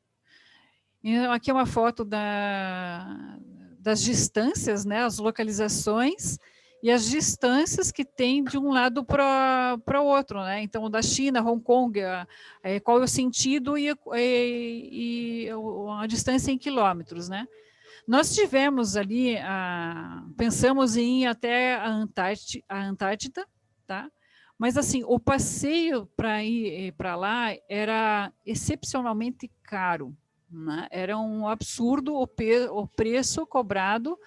Aqui é uma foto das distâncias, né, as localizações e as distâncias que tem de um lado para o outro, né? Então, da China, Hong Kong, qual é o sentido e a distância em quilômetros, né? Nós tivemos ali, pensamos em ir até a Antártida, tá? Mas, assim, o passeio para ir para lá era excepcionalmente caro, né? Era um absurdo o preço cobrado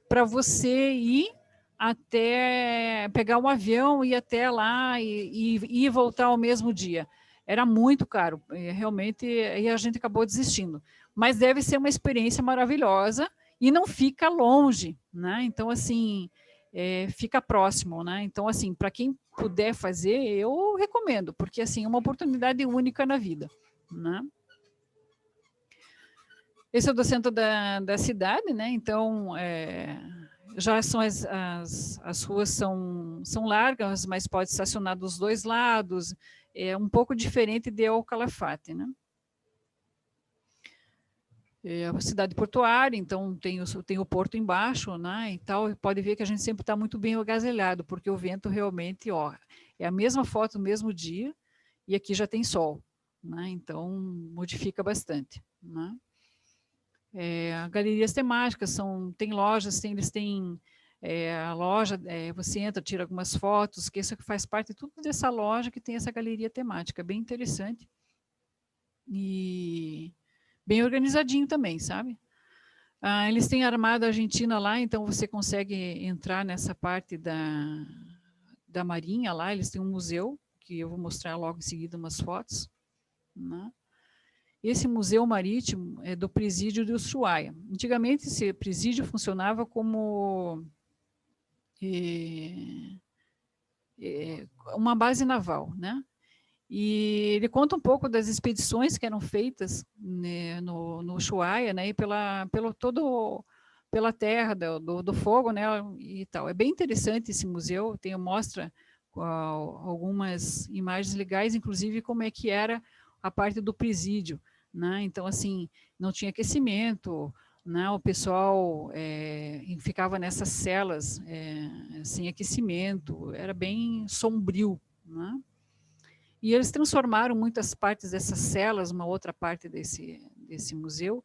para você ir até pegar um avião, ir até lá e voltar ao mesmo dia. Era muito caro, realmente, e a gente acabou desistindo. Mas deve ser uma experiência maravilhosa e não fica longe, né? Então, assim, fica próximo, né? Então, assim, para quem puder fazer, eu recomendo, porque, assim, é uma oportunidade única na vida, né? Esse é o do centro da cidade, né? Então, já são as ruas são largas, mas pode estacionar dos dois lados, é um pouco diferente de El Calafate, né? É uma cidade portuária, então tem o porto embaixo, né, e tal, e pode ver que a gente sempre está muito bem agasalhado, porque o vento realmente, ó, é a mesma foto no mesmo dia, e aqui já tem sol, né, então modifica bastante, né. Galerias temáticas, tem lojas, eles têm a loja, você entra, tira algumas fotos, que isso faz parte tudo dessa loja que tem essa galeria temática, bem interessante, e bem organizadinho também, sabe? Eles têm a Armada Argentina lá, então você consegue entrar nessa parte da Marinha lá, eles têm um museu, que eu vou mostrar logo em seguida umas fotos, né? Esse museu marítimo é do presídio de Ushuaia. Antigamente esse presídio funcionava como uma base naval, né? E ele conta um pouco das expedições que eram feitas, né, no Ushuaia, né, e pela terra do fogo, né, e tal. É bem interessante esse museu, mostra algumas imagens legais, inclusive como é que era a parte do presídio, né? Então, assim, não tinha aquecimento, né, o pessoal ficava nessas celas sem aquecimento, era bem sombrio, né? E eles transformaram muitas partes dessas celas, uma outra parte desse museu,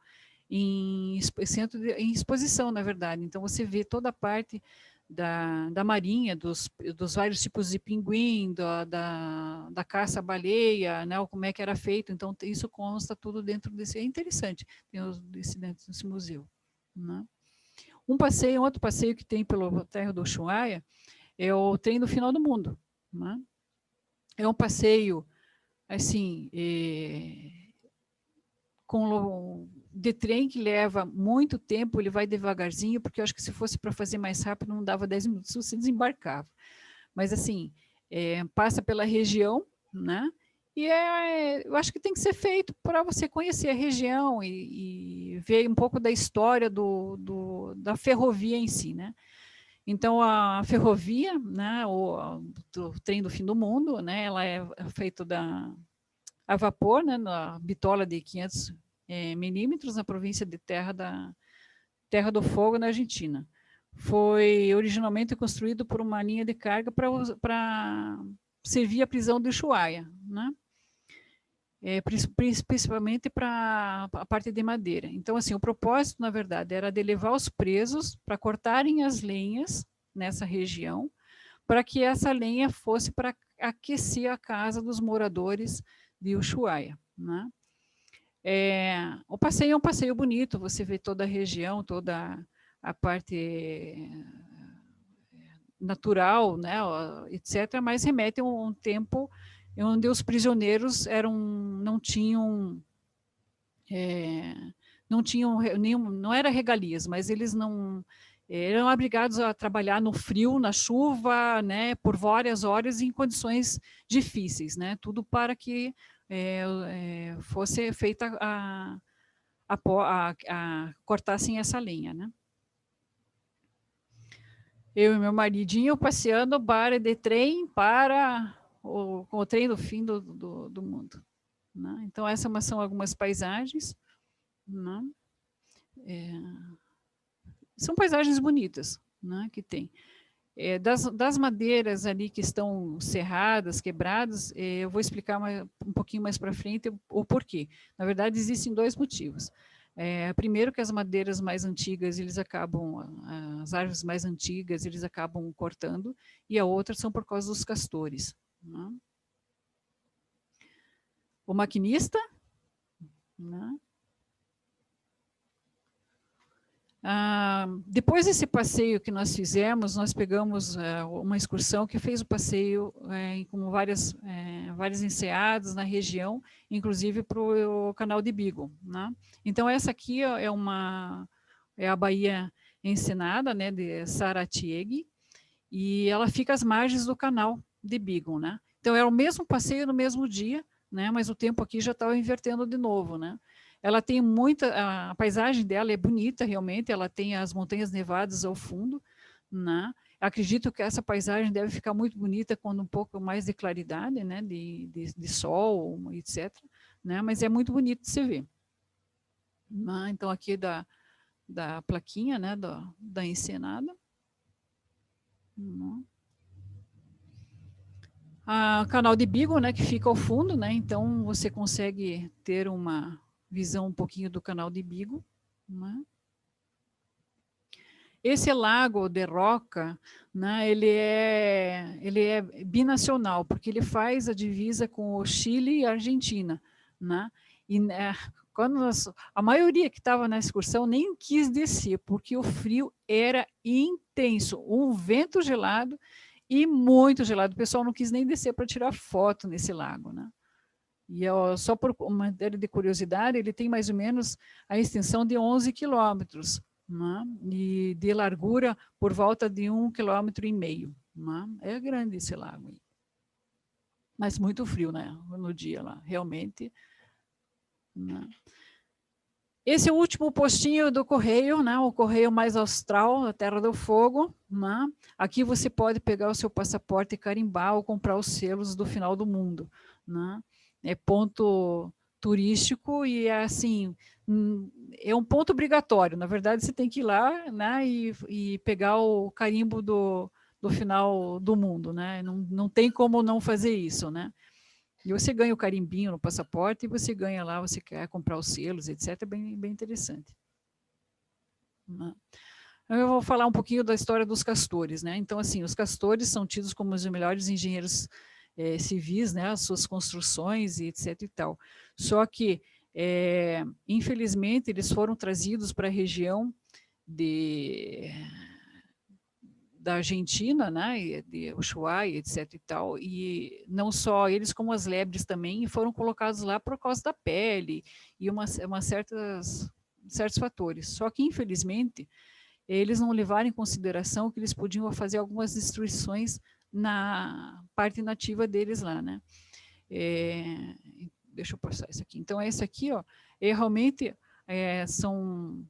em exposição, na verdade. Então, você vê toda a parte da marinha, dos vários tipos de pinguim, da caça à baleia, né, como é que era feito. Então, isso consta tudo dentro desse... É interessante, dentro desse museu, né? Outro passeio que tem pelo terra do Ushuaia é o trem do final do mundo, né? É um passeio, assim, de trem que leva muito tempo, ele vai devagarzinho, porque eu acho que se fosse para fazer mais rápido, não dava 10 minutos, você desembarcava. Mas, assim, passa pela região, né? E eu acho que tem que ser feito para você conhecer a região e ver um pouco da história da ferrovia em si, né? Então, a ferrovia, né, do trem do fim do mundo, né, ela é feita a vapor, né, na bitola de 500 milímetros, na província de Terra do Fogo, na Argentina. Foi originalmente construído por uma linha de carga para servir a prisão de Ushuaia, né? Principalmente para a parte de madeira. Então, assim, o propósito, na verdade, era de levar os presos para cortarem as lenhas nessa região, para que essa lenha fosse para aquecer a casa dos moradores de Ushuaia, né? O passeio é um passeio bonito, você vê toda a região, toda a parte natural, né, etc., mas remete a um tempo onde os prisioneiros não tinham não era regalias, mas eles não eram obrigados a trabalhar no frio, na chuva, né, por várias horas em condições difíceis, né, tudo para que fosse feita cortassem essa lenha, né. Eu e meu maridinho passeando para de trem para com o trem do fim do mundo, né? Então, essas são algumas paisagens, né? São paisagens bonitas, né, que tem. Das madeiras ali que estão serradas, quebradas, eu vou explicar um pouquinho mais para frente o porquê. Na verdade, existem dois motivos. Primeiro que as madeiras mais antigas, as árvores mais antigas, eles acabam cortando, e a outra são por causa dos castores, né? O maquinista, né? Depois desse passeio que nós fizemos, nós pegamos uma excursão que fez o passeio com várias enseadas na região, inclusive para o canal de Beagle, né? Então, essa aqui é a Baía Ensenada, né, de Saratiegui, e ela fica às margens do canal de Beagle, né? Então, era o mesmo passeio no mesmo dia, né, mas o tempo aqui já estava invertendo de novo, né? Ela tem a paisagem dela é bonita, realmente, ela tem as montanhas nevadas ao fundo, né? Acredito que essa paisagem deve ficar muito bonita quando um pouco mais de claridade, né, de sol, etc. Né, mas é muito bonito de se ver. Então, aqui da plaquinha, né, da Ensenada. O canal de Beagle, né, que fica ao fundo, né, então você consegue ter uma visão um pouquinho do canal de Beagle. Né. Esse lago de Roca, né, ele é binacional, porque ele faz a divisa com o Chile e a Argentina. Né, e quando a maioria que estava na excursão nem quis descer, porque o frio era intenso, um vento gelado e muito gelado. O pessoal não quis nem descer para tirar foto nesse lago. Né. E só por uma matéria de curiosidade, ele tem mais ou menos a extensão de 11 quilômetros. Né? E de largura por volta de 1,5 km. Né? É grande esse lago. Mas muito frio, né? No dia lá, realmente. Né? Esse é o último postinho do Correio, né? O Correio mais austral, a Terra do Fogo. Né? Aqui você pode pegar o seu passaporte e carimbar ou comprar os selos do final do mundo. Né? É ponto turístico e é assim, é um ponto obrigatório. Na verdade, você tem que ir lá, né, e pegar o carimbo do final do mundo, né? Não tem como não fazer isso, né? E você ganha o carimbinho no passaporte e você ganha lá, você quer comprar os selos, etc. É bem interessante. Né? Eu vou falar um pouquinho da história dos castores, né? Então, assim, os castores são tidos como os melhores engenheiros civis, né? As suas construções e etc. e tal. Só que, infelizmente, eles foram trazidos para a região da Argentina, né, de Ushuaia, etc. e tal, e não só eles, como as lebres também, foram colocados lá por causa da pele e certos fatores. Só que, infelizmente, eles não levaram em consideração que eles podiam fazer algumas destruições na parte nativa deles lá, né. Deixa eu passar isso aqui. Então, esse aqui, ó, realmente são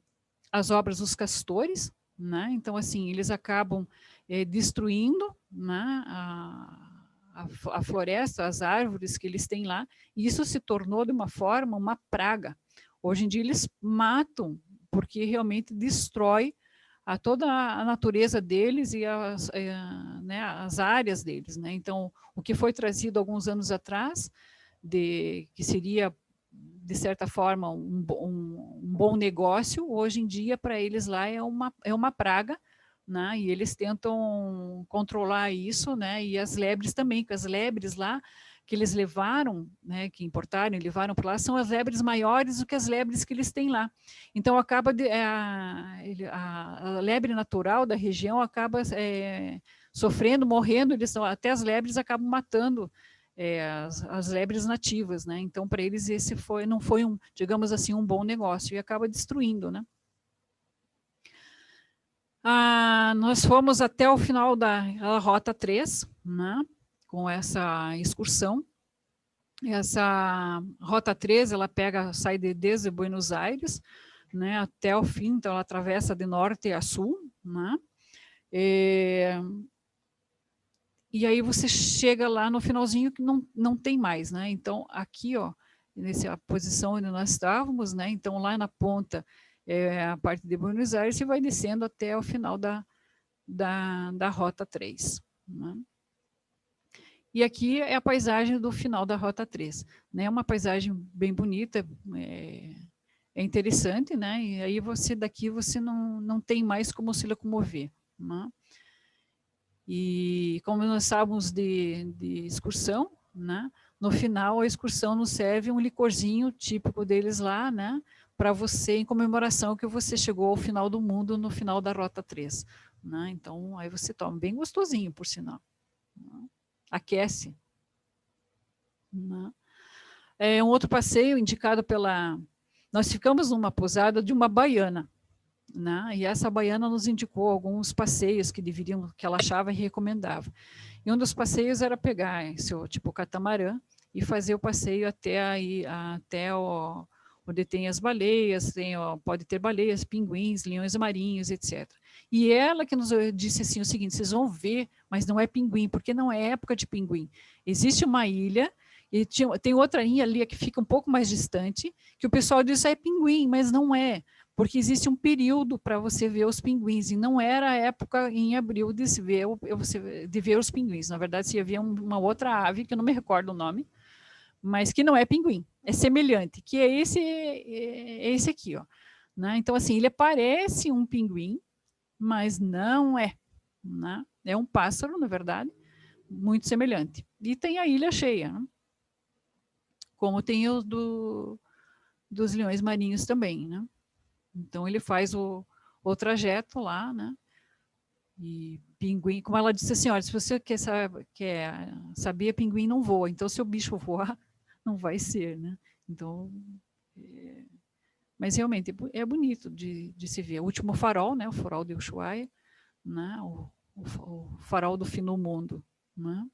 as obras dos castores, né? Então, assim, eles acabam destruindo, né, a floresta, as árvores que eles têm lá, e isso se tornou, de uma forma, uma praga. Hoje em dia, eles matam, porque realmente destrói toda a natureza deles e né, as áreas deles. Né? Então, o que foi trazido alguns anos atrás, que seria, de certa forma, um bom negócio, hoje em dia, para eles lá, é uma praga, né? E eles tentam controlar isso, né? E as lebres também, porque as lebres lá, que eles levaram, né, que importaram e levaram para lá, são as lebres maiores do que as lebres que eles têm lá. Então, acaba a lebre natural da região acaba sofrendo, morrendo, até as lebres acabam matando as lebres nativas, né? Então, para eles, esse não foi digamos assim, um bom negócio e acaba destruindo, né? Nós fomos até o final da Rota 3, né? Com essa excursão. Essa Rota 3, ela sai desde Buenos Aires, né? Até o fim, então ela atravessa de norte a sul, né? E aí você chega lá no finalzinho que não tem mais, né? Então, aqui, ó, nessa posição onde nós estávamos, né? Então, lá na ponta, a parte de Buenos Aires, você vai descendo até o final da Rota 3. Né? E aqui é a paisagem do final da Rota 3. Né? É uma paisagem bem bonita, é interessante, né? E aí daqui você não tem mais como se locomover. Né? E como nós estávamos de excursão, né? No final a excursão nos serve um licorzinho típico deles lá, né? Para você, em comemoração que você chegou ao final do mundo no final da Rota 3. Né? Então, aí você toma, bem gostosinho, por sinal. Né? Aquece. Né? Um outro passeio indicado nós ficamos numa pousada de uma baiana. Né? E essa baiana nos indicou alguns passeios que ela achava e recomendava. E um dos passeios era pegar seu tipo catamarã e fazer o passeio até onde tem as baleias, pode ter baleias, pinguins, leões marinhos, etc. E ela que nos disse assim o seguinte, vocês vão ver, mas não é pinguim, porque não é época de pinguim. Existe uma ilha, e tem outra ilha ali que fica um pouco mais distante, que o pessoal diz é pinguim, mas não é, porque existe um período para você ver os pinguins, e não era a época em abril de se ver, de ver os pinguins. Na verdade, se havia uma outra ave, que eu não me recordo o nome, mas que não é pinguim, é semelhante, que é esse aqui, ó. Né? Então, assim, ele parece um pinguim, mas não é. Né? É um pássaro, na verdade, muito semelhante. E tem a ilha cheia, né? Como tem o dos leões marinhos também. Né? Então, ele faz o trajeto lá, né? E pinguim, como ela disse assim, olha, se você quer saber, pinguim não voa, então se o bicho voar, não vai ser, né? Então, mas realmente é bonito de se ver. O último farol, né? O farol de Ushuaia, né? O farol do fim do mundo, né?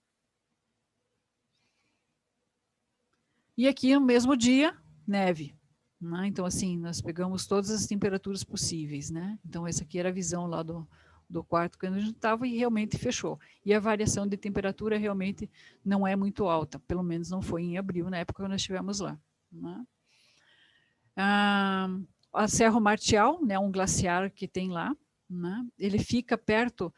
E aqui no mesmo dia, neve. Né? Então, assim, nós pegamos todas as temperaturas possíveis, né? Então, essa aqui era a visão lá do quarto que a gente estava e realmente fechou. E a variação de temperatura realmente não é muito alta, pelo menos não foi em abril, na época que nós estivemos lá. Né? A Cerro Martial, né, um glaciar que tem lá, né? Ele fica perto,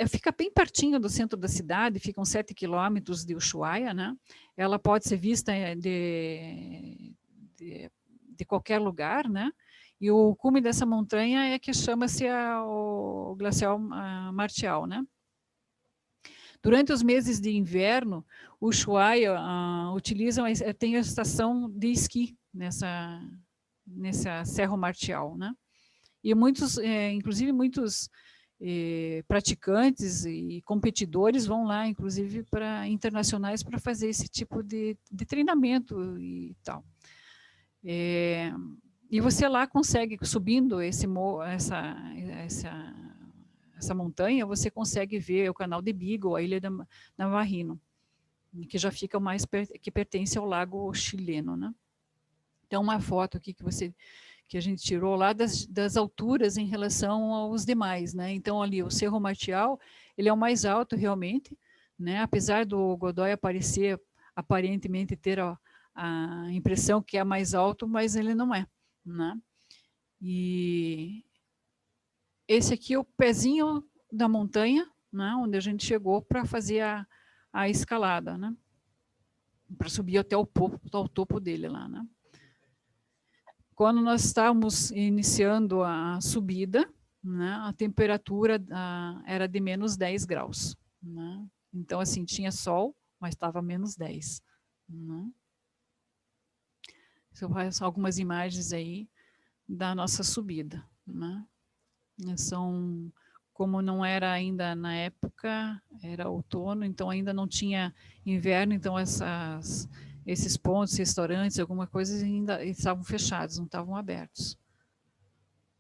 fica bem pertinho do centro da cidade, ficam 7 quilômetros de Ushuaia, né? Ela pode ser vista de qualquer lugar, né? E o cume dessa montanha é que chama-se o glacial Martial, né? Durante os meses de inverno, o Ushuaia tem a estação de esqui nessa Cerro Martial, né? E muitos, inclusive muitos praticantes e competidores vão lá, inclusive internacionais, para fazer esse tipo de treinamento e tal. E você lá consegue, subindo essa montanha, você consegue ver o canal de Beagle, a ilha da Navarino, que já fica que pertence ao lago chileno, né? Então, uma foto aqui que a gente tirou lá das alturas em relação aos demais, né? Então, ali, o Cerro Martial, ele é o mais alto realmente, né? Apesar do Godoy aparentemente ter a impressão que é mais alto, mas ele não é, né? E esse aqui é o pezinho da montanha, né? Onde a gente chegou para fazer a escalada, né? Para subir até o topo dele lá, né? Quando nós estávamos iniciando a subida, né, a temperatura era de menos 10 graus. Né? Então, assim, tinha sol, mas estava menos 10. Né? São algumas imagens aí da nossa subida. Né? Como não era ainda na época, era outono, então ainda não tinha inverno, então esses pontos, restaurantes, alguma coisa ainda estavam fechados, não estavam abertos.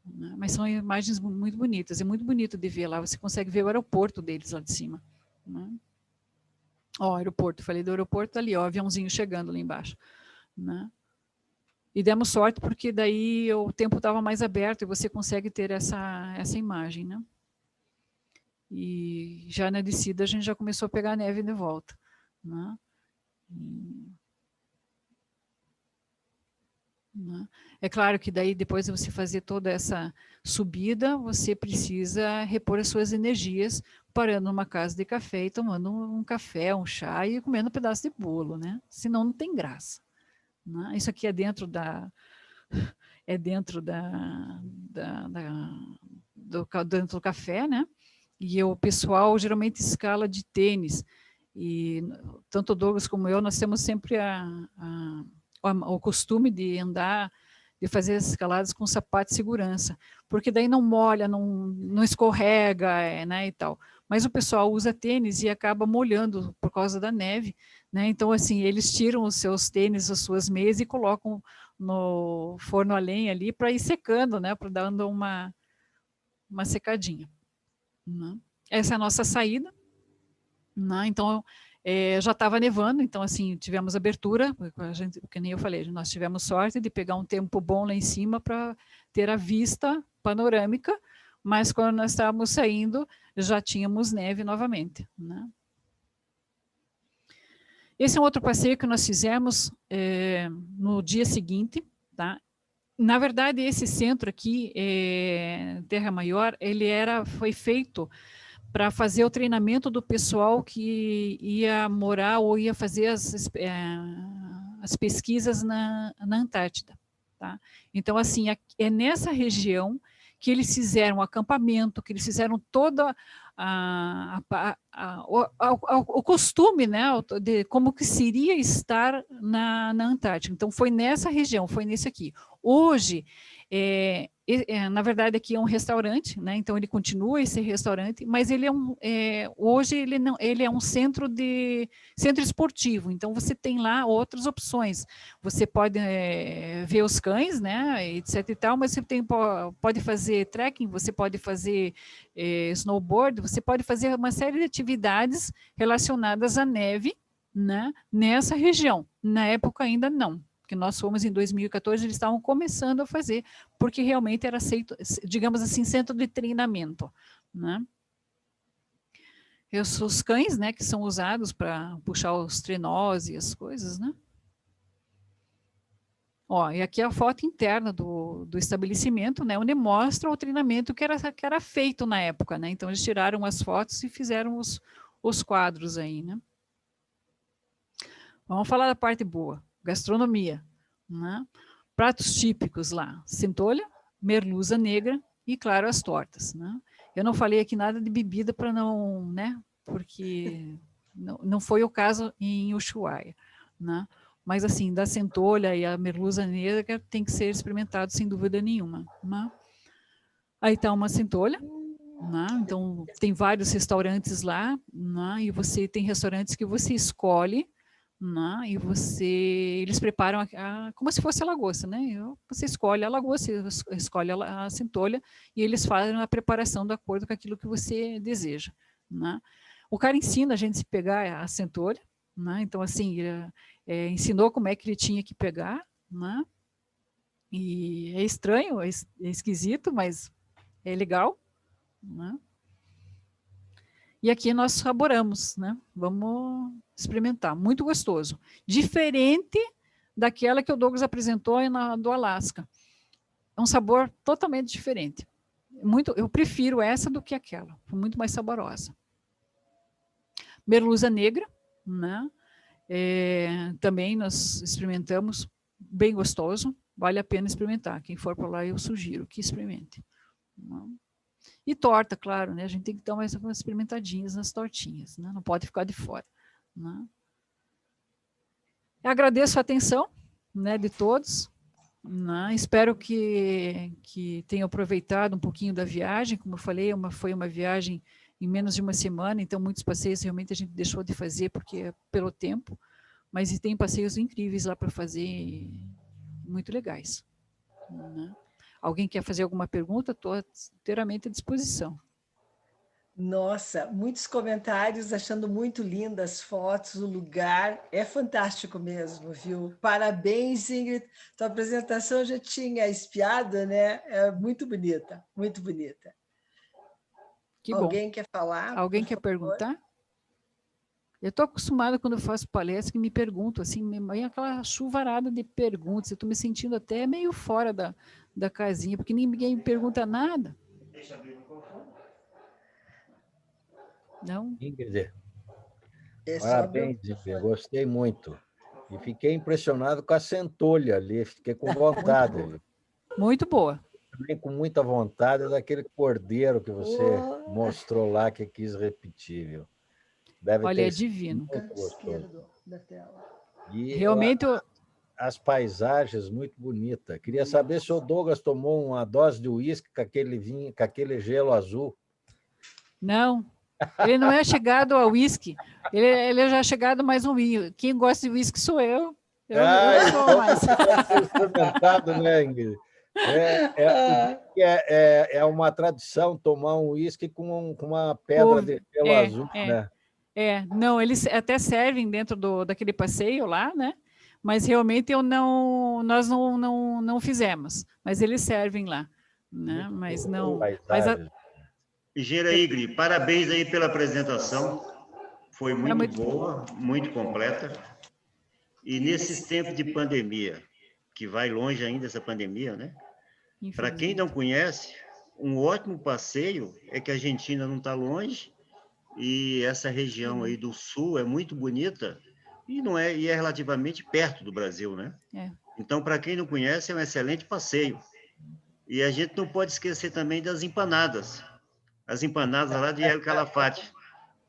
Né? Mas são imagens muito bonitas, é muito bonito de ver lá, você consegue ver o aeroporto deles lá de cima. Né? Ó, aeroporto, falei do aeroporto ali, ó, aviãozinho chegando lá embaixo. Né? E demos sorte porque daí o tempo estava mais aberto e você consegue ter essa imagem. Né? E já na descida a gente já começou a pegar a neve de volta. Né? É claro que daí depois de você fazer toda essa subida, você precisa repor as suas energias parando numa casa de café e tomando um café, um chá e comendo um pedaço de bolo, né? Senão não tem graça. Né? Isso aqui é dentro do café, né? E o pessoal geralmente escala de tênis. E tanto o Douglas como eu, nós temos sempre o costume de andar, de fazer as escaladas com sapato de segurança, porque daí não molha, não escorrega, né, e tal. Mas o pessoal usa tênis e acaba molhando por causa da neve, né? Então, assim, eles tiram os seus tênis, as suas meias e colocam no forno a lenha ali para ir secando, né, para dando uma secadinha. Né? Essa é a nossa saída. Né? Então, já estava nevando, então, assim, tivemos abertura, que nem eu falei, nós tivemos sorte de pegar um tempo bom lá em cima para ter a vista panorâmica, mas quando nós estávamos saindo, já tínhamos neve novamente, né? Esse é um outro passeio que nós fizemos no dia seguinte, tá? Na verdade, esse centro aqui, Terra Maior, foi feito para fazer o treinamento do pessoal que ia morar ou ia fazer as pesquisas na Antártida. Tá? Então, assim, é nessa região que eles fizeram o acampamento, que eles fizeram toda o costume, né, de como que seria estar na Antártica. Então, foi nessa região, foi nesse aqui. Hoje, na verdade, aqui é um restaurante, né? Então ele continua esse restaurante, mas ele hoje ele é um centro esportivo. Então você tem lá outras opções. Você pode ver os cães, né? Etc e tal, mas você pode fazer trekking, você pode fazer snowboard, você pode fazer uma série de atividades relacionadas à neve, né? Nessa região. Na época ainda não. Que nós fomos em 2014, eles estavam começando a fazer, porque realmente era aceito, digamos assim, centro de treinamento, né? Os cães, né, que são usados para puxar os trenós e as coisas, né? Ó, e aqui é a foto interna do estabelecimento, né, onde mostra o treinamento que era feito na época, né? Então eles tiraram as fotos e fizeram os quadros aí, né? Vamos falar da parte boa. Gastronomia, né? Pratos típicos lá, centolha, merluza negra e, claro, as tortas, né? Eu não falei aqui nada de bebida para não, né? Porque não foi o caso em Ushuaia, né? Mas, assim, da centolha e a merluza negra tem que ser experimentado sem dúvida nenhuma, né? Aí está uma centolha, né? Então, tem vários restaurantes lá, né? E você tem restaurantes que você escolhe, né? E eles preparam como se fosse a lagosta, né? Você escolhe a lagosta, escolhe a centolha e eles fazem a preparação de acordo com aquilo que você deseja, né? O cara ensina a gente a pegar a centolha, né? Então, assim, ensinou como é que ele tinha que pegar, né? E é estranho, é esquisito, mas é legal, né? E aqui nós saboramos, né? Vamos experimentar. Muito gostoso. Diferente daquela que o Douglas apresentou do Alasca. É um sabor totalmente diferente. Eu prefiro essa do que aquela. Foi muito mais saborosa. Merluza negra, né? Também nós experimentamos. Bem gostoso. Vale a pena experimentar. Quem for para lá, eu sugiro que experimente. E torta, claro, né? A gente tem que dar umas experimentadinhas nas tortinhas, né? Não pode ficar de fora, né? Eu agradeço a atenção, né, de todos, né? Espero que tenham aproveitado um pouquinho da viagem. Como eu falei, foi uma viagem em menos de uma semana, então muitos passeios realmente a gente deixou de fazer pelo tempo, mas tem passeios incríveis lá para fazer, muito legais, né? Alguém quer fazer alguma pergunta? Estou inteiramente à disposição. Nossa, muitos comentários, achando muito lindas as fotos, o lugar é fantástico mesmo, viu? Parabéns, Ingrid. Tua apresentação eu já tinha espiado, né? É muito bonita, muito bonita. Que Alguém bom. quer falar? Alguém quer perguntar? Eu estou acostumada quando eu faço palestra que me perguntam, assim, vem aquela chuvarada de perguntas. Eu estou me sentindo até meio fora da casinha, porque ninguém me pergunta nada. Não? Ingrid, parabéns, Ingrid, gostei muito. E fiquei impressionado com a centolha ali, fiquei com vontade. Muito boa. Também com muita vontade daquele cordeiro que você mostrou lá, que quis repetir, viu? Olha, é divino. Muito gostoso. E realmente as paisagens muito bonitas. Queria saber se o Douglas tomou uma dose de uísque com aquele vinho, com aquele gelo azul. Não, ele não é chegado ao uísque. Ele é já chegado mais um vinho. Quem gosta de uísque sou eu. Eu sou mais. Pode ser experimentado, né, Ingrid? É uma tradição tomar um uísque com uma pedra de gelo azul, né? Não, eles até servem dentro daquele passeio lá, né? Mas realmente nós não fizemos. Mas eles servem lá, né? Mas não. Engenheira Ingrid, parabéns aí pela apresentação. Foi muito boa, muito completa. E nesses tempos de pandemia, que vai longe ainda essa pandemia, né? Para quem não conhece, um ótimo passeio é que a Argentina não está longe e essa região aí do sul é muito bonita e é relativamente perto do Brasil, né? Então, para quem não conhece, é um excelente passeio. E a gente não pode esquecer também das empanadas. As empanadas lá de El Calafate.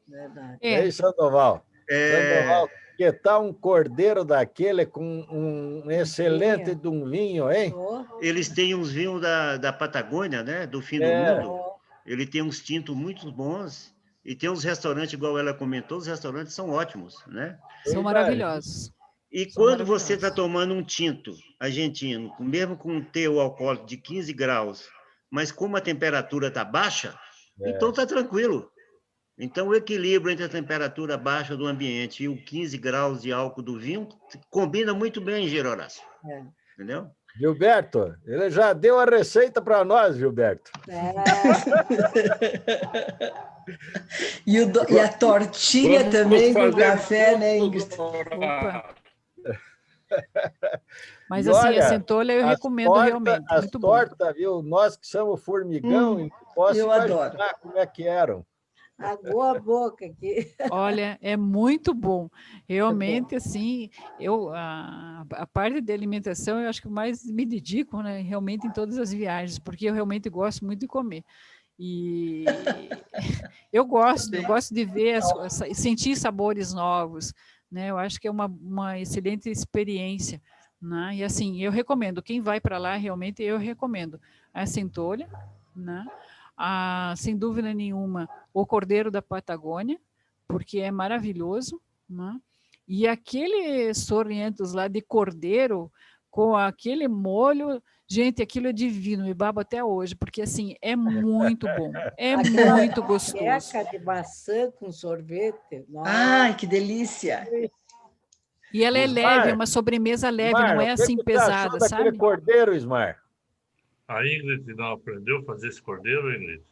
Verdade. É isso, Sandoval. Sandoval, que tal um cordeiro daquele com um excelente de um vinho, hein? Eles têm uns vinhos da Patagônia, né? Do fim do mundo. Ele tem uns tintos muito bons. E tem uns restaurantes, igual ela comentou, os restaurantes são ótimos, né? São maravilhosos. E quando você está tomando um tinto argentino, mesmo com um teor alcoólico de 15 graus, mas como a temperatura está baixa, então está tranquilo. Então, o equilíbrio entre a temperatura baixa do ambiente e o 15 graus de álcool do vinho combina muito bem, Engenheiro Horácio. Entendeu? Gilberto, ele já deu a receita para nós, Gilberto. E a tortilha também com café, né, Ingrid? Mas assim, olha, a centolha eu recomendo realmente. As muito tortas, viu? Nós que somos formigão, eu adoro. Como é que eram. Aguou a boca aqui. Olha, é muito bom. Realmente, assim, a parte de alimentação, eu acho que mais me dedico, né, realmente em todas as viagens, porque eu realmente gosto muito de comer. E eu gosto de ver, sentir sabores novos, né? Eu acho que é uma excelente experiência, né? E assim, eu recomendo, quem vai para lá, realmente eu recomendo a centolha, né? Sem dúvida nenhuma, o cordeiro da Patagônia, porque é maravilhoso, né? E aqueles sorrentos lá de cordeiro, com aquele molho, gente, aquilo é divino, me babo até hoje, porque assim, é muito bom, é muito gostoso. Queca de maçã com sorvete. Nossa. Ai, que delícia! E ela é leve, uma sobremesa leve, não é assim pesada, sabe? Daquele cordeiro, Ismar? A Ingrid não aprendeu a fazer esse cordeiro, Ingrid?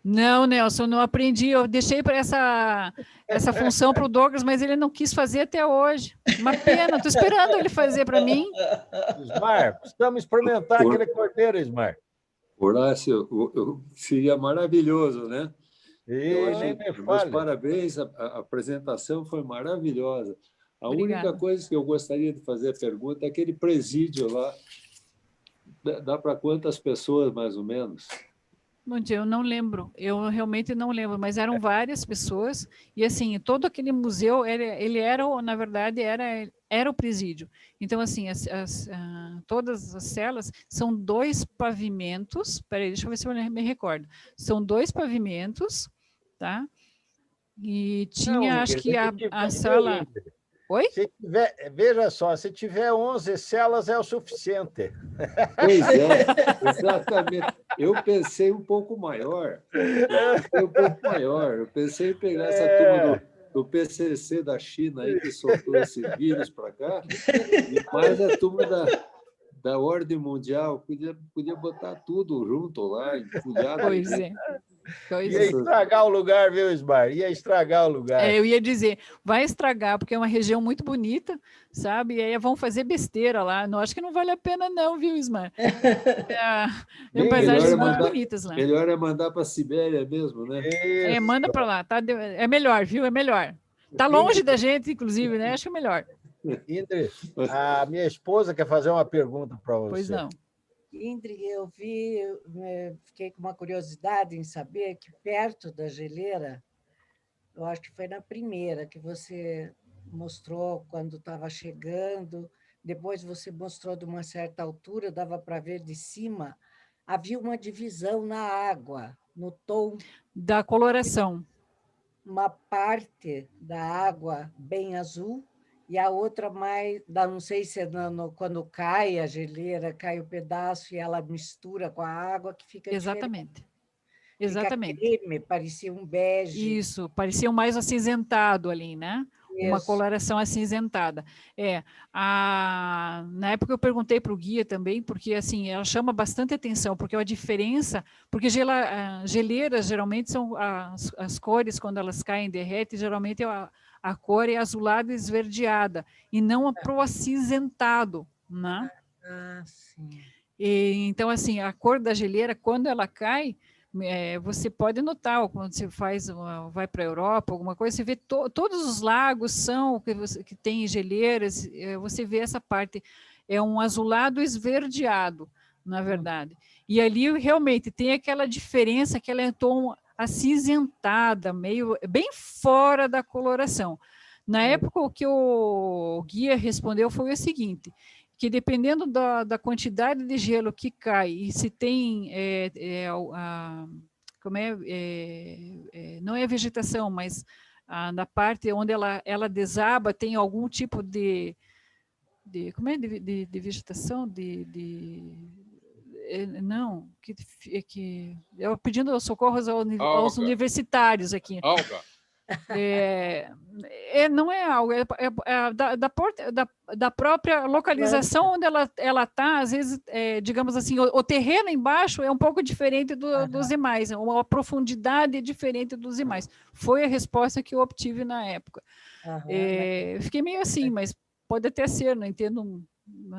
Não, Nelson, não aprendi. Eu deixei para essa função para o Douglas, mas ele não quis fazer até hoje. Uma pena, estou esperando ele fazer para mim. Ismar, precisamos experimentar aquele cordeiro, Ismar. Horácio, seria maravilhoso, né? Meus parabéns, a apresentação foi maravilhosa. A Obrigada. única coisa que eu gostaria de fazer a pergunta é aquele presídio lá. Dá para quantas pessoas, mais ou menos? Bom dia, eu não lembro, eu realmente não lembro, mas eram várias pessoas, e assim, todo aquele museu, ele era, na verdade, era o presídio. Então, assim, todas as celas são 2 pavimentos, peraí, deixa eu ver se eu me recordo, são 2 pavimentos, tá? E tinha, acho que a sala... Oi? Veja só, se tiver 11 celas é o suficiente. Pois é, exatamente. Eu pensei um pouco maior. Eu pensei em pegar essa turma do PCC da China aí, que soltou esse vírus para cá, e mais a turma da Ordem Mundial. Podia botar tudo junto lá, empulhado. Pois é. Ia estragar o lugar, viu, Ismar? Ia estragar o lugar. Eu ia dizer, vai estragar, porque é uma região muito bonita, sabe? E aí vão fazer besteira lá. Não, acho que não vale a pena não, viu, Ismar? Tem paisagens muito bonitas lá. Melhor é mandar para a Sibéria mesmo, né? Manda para lá, tá? É melhor, viu? É melhor. Tá longe da gente, inclusive, né? Acho melhor. Ingrid, a minha esposa quer fazer uma pergunta para você. Pois não. Ingrid, eu fiquei com uma curiosidade em saber que perto da geleira, eu acho que foi na primeira que você mostrou quando estava chegando, depois você mostrou de uma certa altura, dava para ver de cima, havia uma divisão na água, no tom da coloração. Uma parte da água bem azul, e a outra mais, não sei se é quando cai a geleira, cai o pedaço e ela mistura com a água, que fica exatamente. Diferente. Exatamente. Fica creme, parecia um bege. Isso, parecia um mais acinzentado ali, né? uma coloração acinzentada. Na época eu perguntei para o guia também, porque assim, ela chama bastante atenção, porque a diferença, porque geleiras geralmente são as cores, quando elas caem, derretem, geralmente a cor é azulada e esverdeada, e não pro acinzentado, né? Sim. Então, assim, a cor da geleira, quando ela cai, você pode notar, quando você vai para a Europa, alguma coisa, você vê todos os lagos que tem geleiras, você vê essa parte, é um azulado esverdeado, na verdade. E ali realmente tem aquela diferença, que ela é um tom acinzentada, bem fora da coloração. Na época, o que o guia respondeu foi o seguinte, que dependendo da quantidade de gelo que cai, e se tem, não é vegetação, mas na parte onde ela desaba, tem algum tipo de vegetação, não, eu pedindo socorros aos universitários aqui. Alga. Não é algo, da própria localização onde ela está, às vezes, digamos assim, o terreno embaixo é um pouco diferente dos demais, uma profundidade diferente dos demais. Foi a resposta que eu obtive na época. Fiquei meio assim, mas pode até ser, não entendo.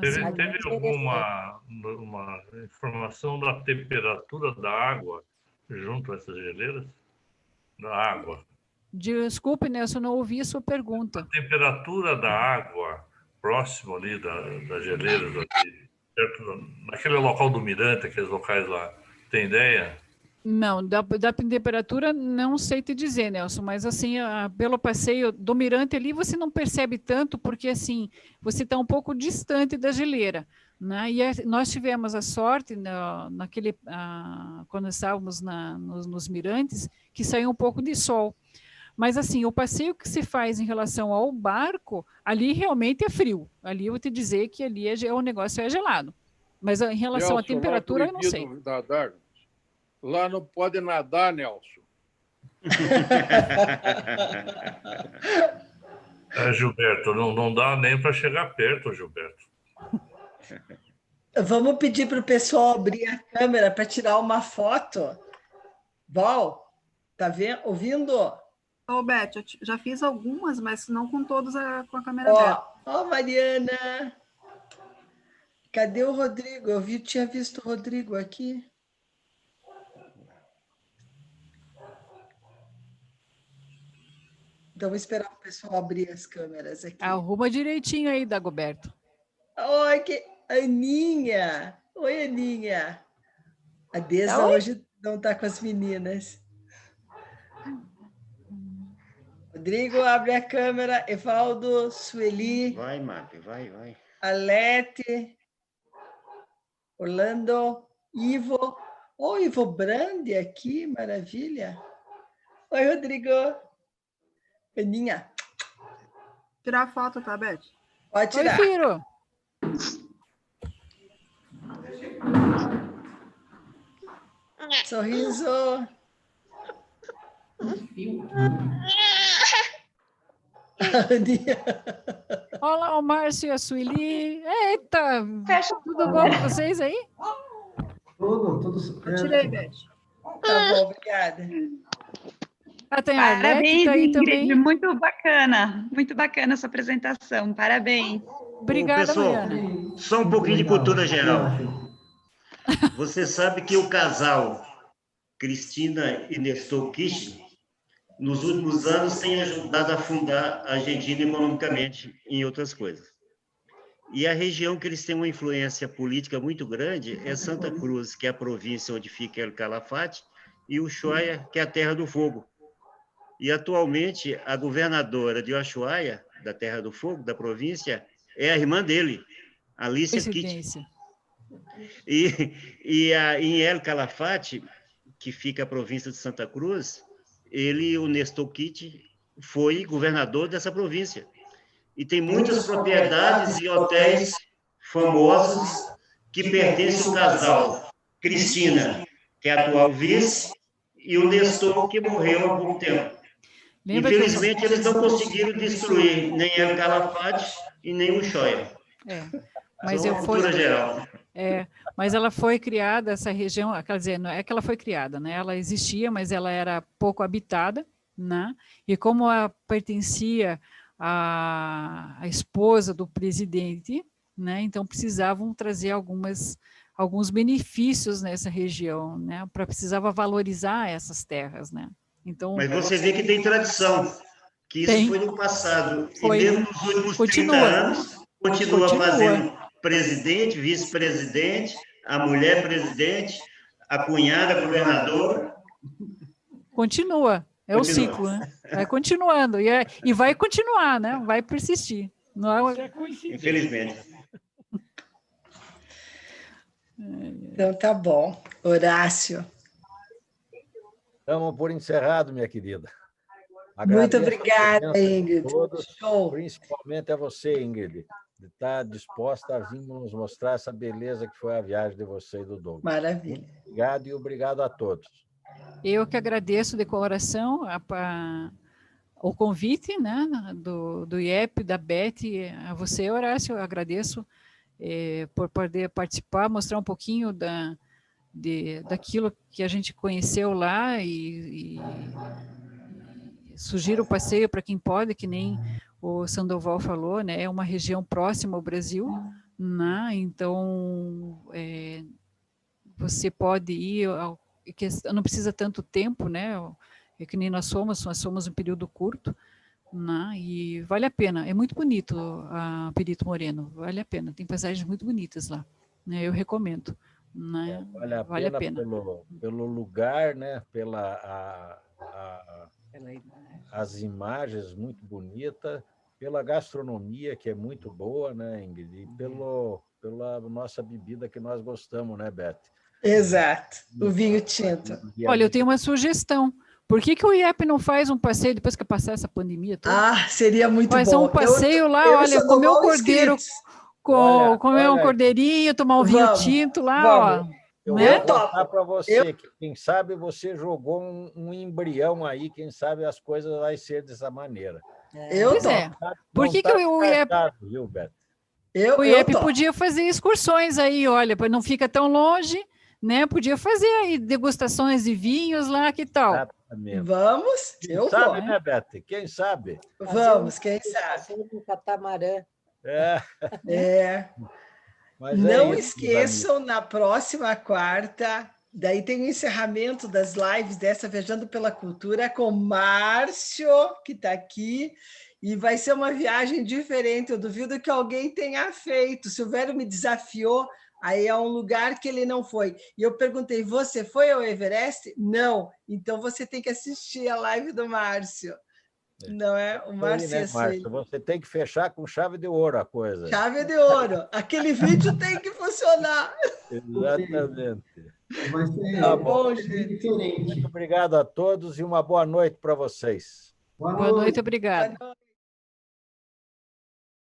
Teve alguma uma informação da temperatura da água junto a essas geleiras? Da água. Desculpe, Nelson, eu não ouvi a sua pergunta. A temperatura da água próximo ali das geleiras, ali, perto, naquele local do Mirante, aqueles locais lá, tem ideia? Não, da temperatura não sei te dizer, Nelson, mas assim, pelo passeio do Mirante ali, você não percebe tanto, porque assim, você está um pouco distante da geleira, né? E nós tivemos a sorte, quando estávamos nos Mirantes, que saiu um pouco de sol. Mas, assim, o passeio que se faz em relação ao barco, ali realmente é frio. Ali eu vou te dizer que ali o negócio é gelado. Mas em relação à temperatura, eu não sei. Nadar. Lá não pode nadar, Nelson. Gilberto, não dá nem para chegar perto, Gilberto. Vamos pedir para o pessoal abrir a câmera para tirar uma foto. Val, tá ouvindo? Beth, eu já fiz algumas, mas não com todos com a câmera aberta. Ó, Mariana. Cadê o Rodrigo? Tinha visto o Rodrigo aqui. Então, vou esperar o pessoal abrir as câmeras aqui. Arruma direitinho aí, Dagoberto. Oi, Aninha. Oi, Aninha. A Deza hoje não está com as meninas. Rodrigo, abre a câmera. Evaldo, Sueli. Vai, Map, vai. Alete. Orlando. Ivo. Ivo Brandi aqui, maravilha. Oi, Rodrigo. Aninha. Tirar a foto, tá, Beth? Pode tirar. Oi, Firo. Sorriso. Olá, o Márcio e a Sueli. Eita! Tudo bom com vocês aí? Tudo. Eu tirei, Beth. Tá bom, obrigada. Tem parabéns, tá aí Ingrid, também. muito bacana essa apresentação, parabéns. Obrigada, pessoal, Mariana. Só um pouquinho de cultura geral. Você sabe que o casal Cristina e Nestor Kirchner, nos últimos anos, tem ajudado a fundar a Argentina economicamente em outras coisas. E a região que eles têm uma influência política muito grande é Santa Cruz, que é a província onde fica El Calafate, e Ushuaia, que é a Terra do Fogo. E, atualmente, a governadora de Ushuaia, da Terra do Fogo, da província, é a irmã dele, Alicia Kitt. E em El Calafate, que fica a província de Santa Cruz, o Nestor Kitt, foi governador dessa província. E tem muitas propriedades e hotéis famosos que pertencem ao casal Cristina, que é a atual vice, e o Nestor, que morreu há pouco tempo. Lembra que Infelizmente, eles não conseguiram destruir nem El Calafate e nem o Ushuaia. Mas Só a cultura geral. Mas ela foi criada, essa região, quer dizer, não é que ela foi criada, né? Ela existia, mas ela era pouco habitada, né? E como ela pertencia à esposa do presidente, né? Então precisavam trazer alguns benefícios nessa região, né? Precisava valorizar essas terras, né? Então, mas você vê que tem tradição, que isso foi no passado, e mesmo nos últimos 30 anos, continua fazendo presidente, vice-presidente, a mulher presidente, a cunhada governador. Continua, o ciclo, né? Vai continuando, e vai continuar, né? Vai persistir. Não é... Infelizmente. Então, tá bom. Horácio. Estamos por encerrado, minha querida. Muito obrigada, Ingrid. Todos, principalmente a você, Ingrid, de estar disposta a vir nos mostrar essa beleza que foi a viagem de você e do Douglas. Maravilha. Muito obrigado e obrigado a todos. Eu que agradeço de coração o convite, né, do IEP, da Beth, a você, Horácio, eu agradeço por poder participar, mostrar um pouquinho daquilo que a gente conheceu lá e sugiro o passeio para quem pode, que nem o Sandoval falou, né? É uma região próxima ao Brasil, né? Então você pode ir, não precisa tanto tempo, né? É que nem nós somos um período curto, né? E vale a pena, é muito bonito a Perito Moreno, vale a pena, tem paisagens muito bonitas lá, né? Eu recomendo. Né? Vale a pena pelo lugar, né? As imagens muito bonitas, pela gastronomia que é muito boa, né, Ingrid? E pela nossa bebida que nós gostamos, né, Beth? Exato, o vinho tinto. Olha, eu tenho uma sugestão. Por que o IEP não faz um passeio depois que passar essa pandemia toda? Seria muito bom. Faz um passeio lá, olha, comer um cordeiro, comer um cordeirinho, tomar um vinho tinto lá, ó. Eu vou contar para você que, quem sabe, você jogou um embrião aí, quem sabe as coisas vão ser dessa maneira. Pois é. Por que o IEP... Viu, Beto? O IEP podia fazer excursões aí, olha, não fica tão longe, né? Podia fazer aí degustações de vinhos lá, que tal? Exatamente. Vamos? Quem sabe, né, Beto? Quem sabe? Vamos, quem sabe? Um catamarã. Mas não esqueçam, na próxima quarta, daí tem o encerramento das lives dessa Viajando pela Cultura com Márcio, que está aqui, e vai ser uma viagem diferente. Eu duvido que alguém tenha feito. O Silvério me desafiou, aí é um lugar que ele não foi. E eu perguntei, você foi ao Everest? Não. Então você tem que assistir a live do Márcio. Não é? O Márcio, né, Márcio? Você tem que fechar com chave de ouro a coisa. Chave de ouro. Aquele vídeo tem que funcionar. Exatamente. Tá bom, gente. Muito obrigado a todos e uma boa noite para vocês. Boa noite, obrigado.